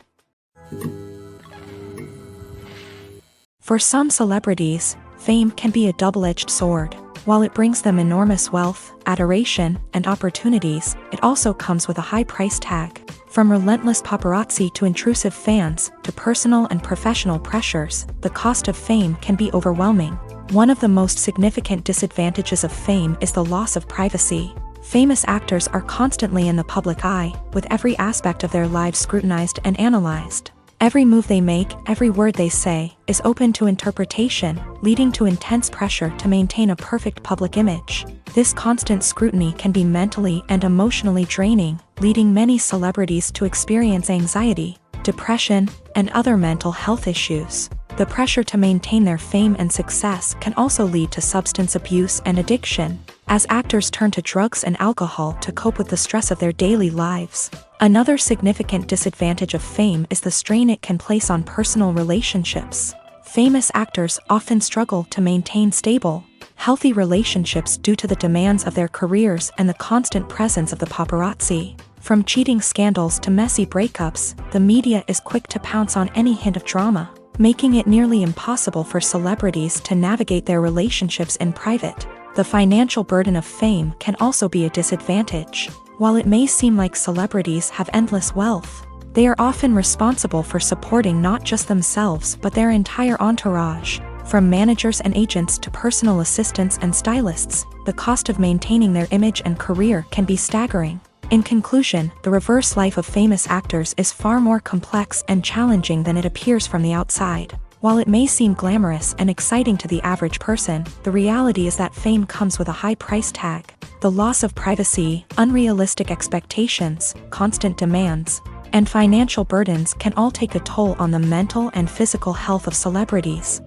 For some celebrities, fame can be a double-edged sword. While it brings them enormous wealth, adoration, and opportunities, it also comes with a high price tag. From relentless paparazzi to intrusive fans, to personal and professional pressures, the cost of fame can be overwhelming. One of the most significant disadvantages of fame is the loss of privacy. Famous actors are constantly in the public eye, with every aspect of their lives scrutinized and analyzed. Every move they make, every word they say, is open to interpretation, leading to intense pressure to maintain a perfect public image. This constant scrutiny can be mentally and emotionally draining, leading many celebrities to experience anxiety, depression, and other mental health issues. The pressure to maintain their fame and success can also lead to substance abuse and addiction, as actors turn to drugs and alcohol to cope with the stress of their daily lives. Another significant disadvantage of fame is the strain it can place on personal relationships. Famous actors often struggle to maintain stable, healthy relationships due to the demands of their careers and the constant presence of the paparazzi. From cheating scandals to messy breakups, the media is quick to pounce on any hint of drama, making it nearly impossible for celebrities to navigate their relationships in private. The financial burden of fame can also be a disadvantage. While it may seem like celebrities have endless wealth, they are often responsible for supporting not just themselves but their entire entourage. From managers and agents to personal assistants and stylists, the cost of maintaining their image and career can be staggering. In conclusion, the reverse life of famous actors is far more complex and challenging than it appears from the outside. While it may seem glamorous and exciting to the average person, the reality is that fame comes with a high price tag. The loss of privacy, unrealistic expectations, constant demands, and financial burdens can all take a toll on the mental and physical health of celebrities.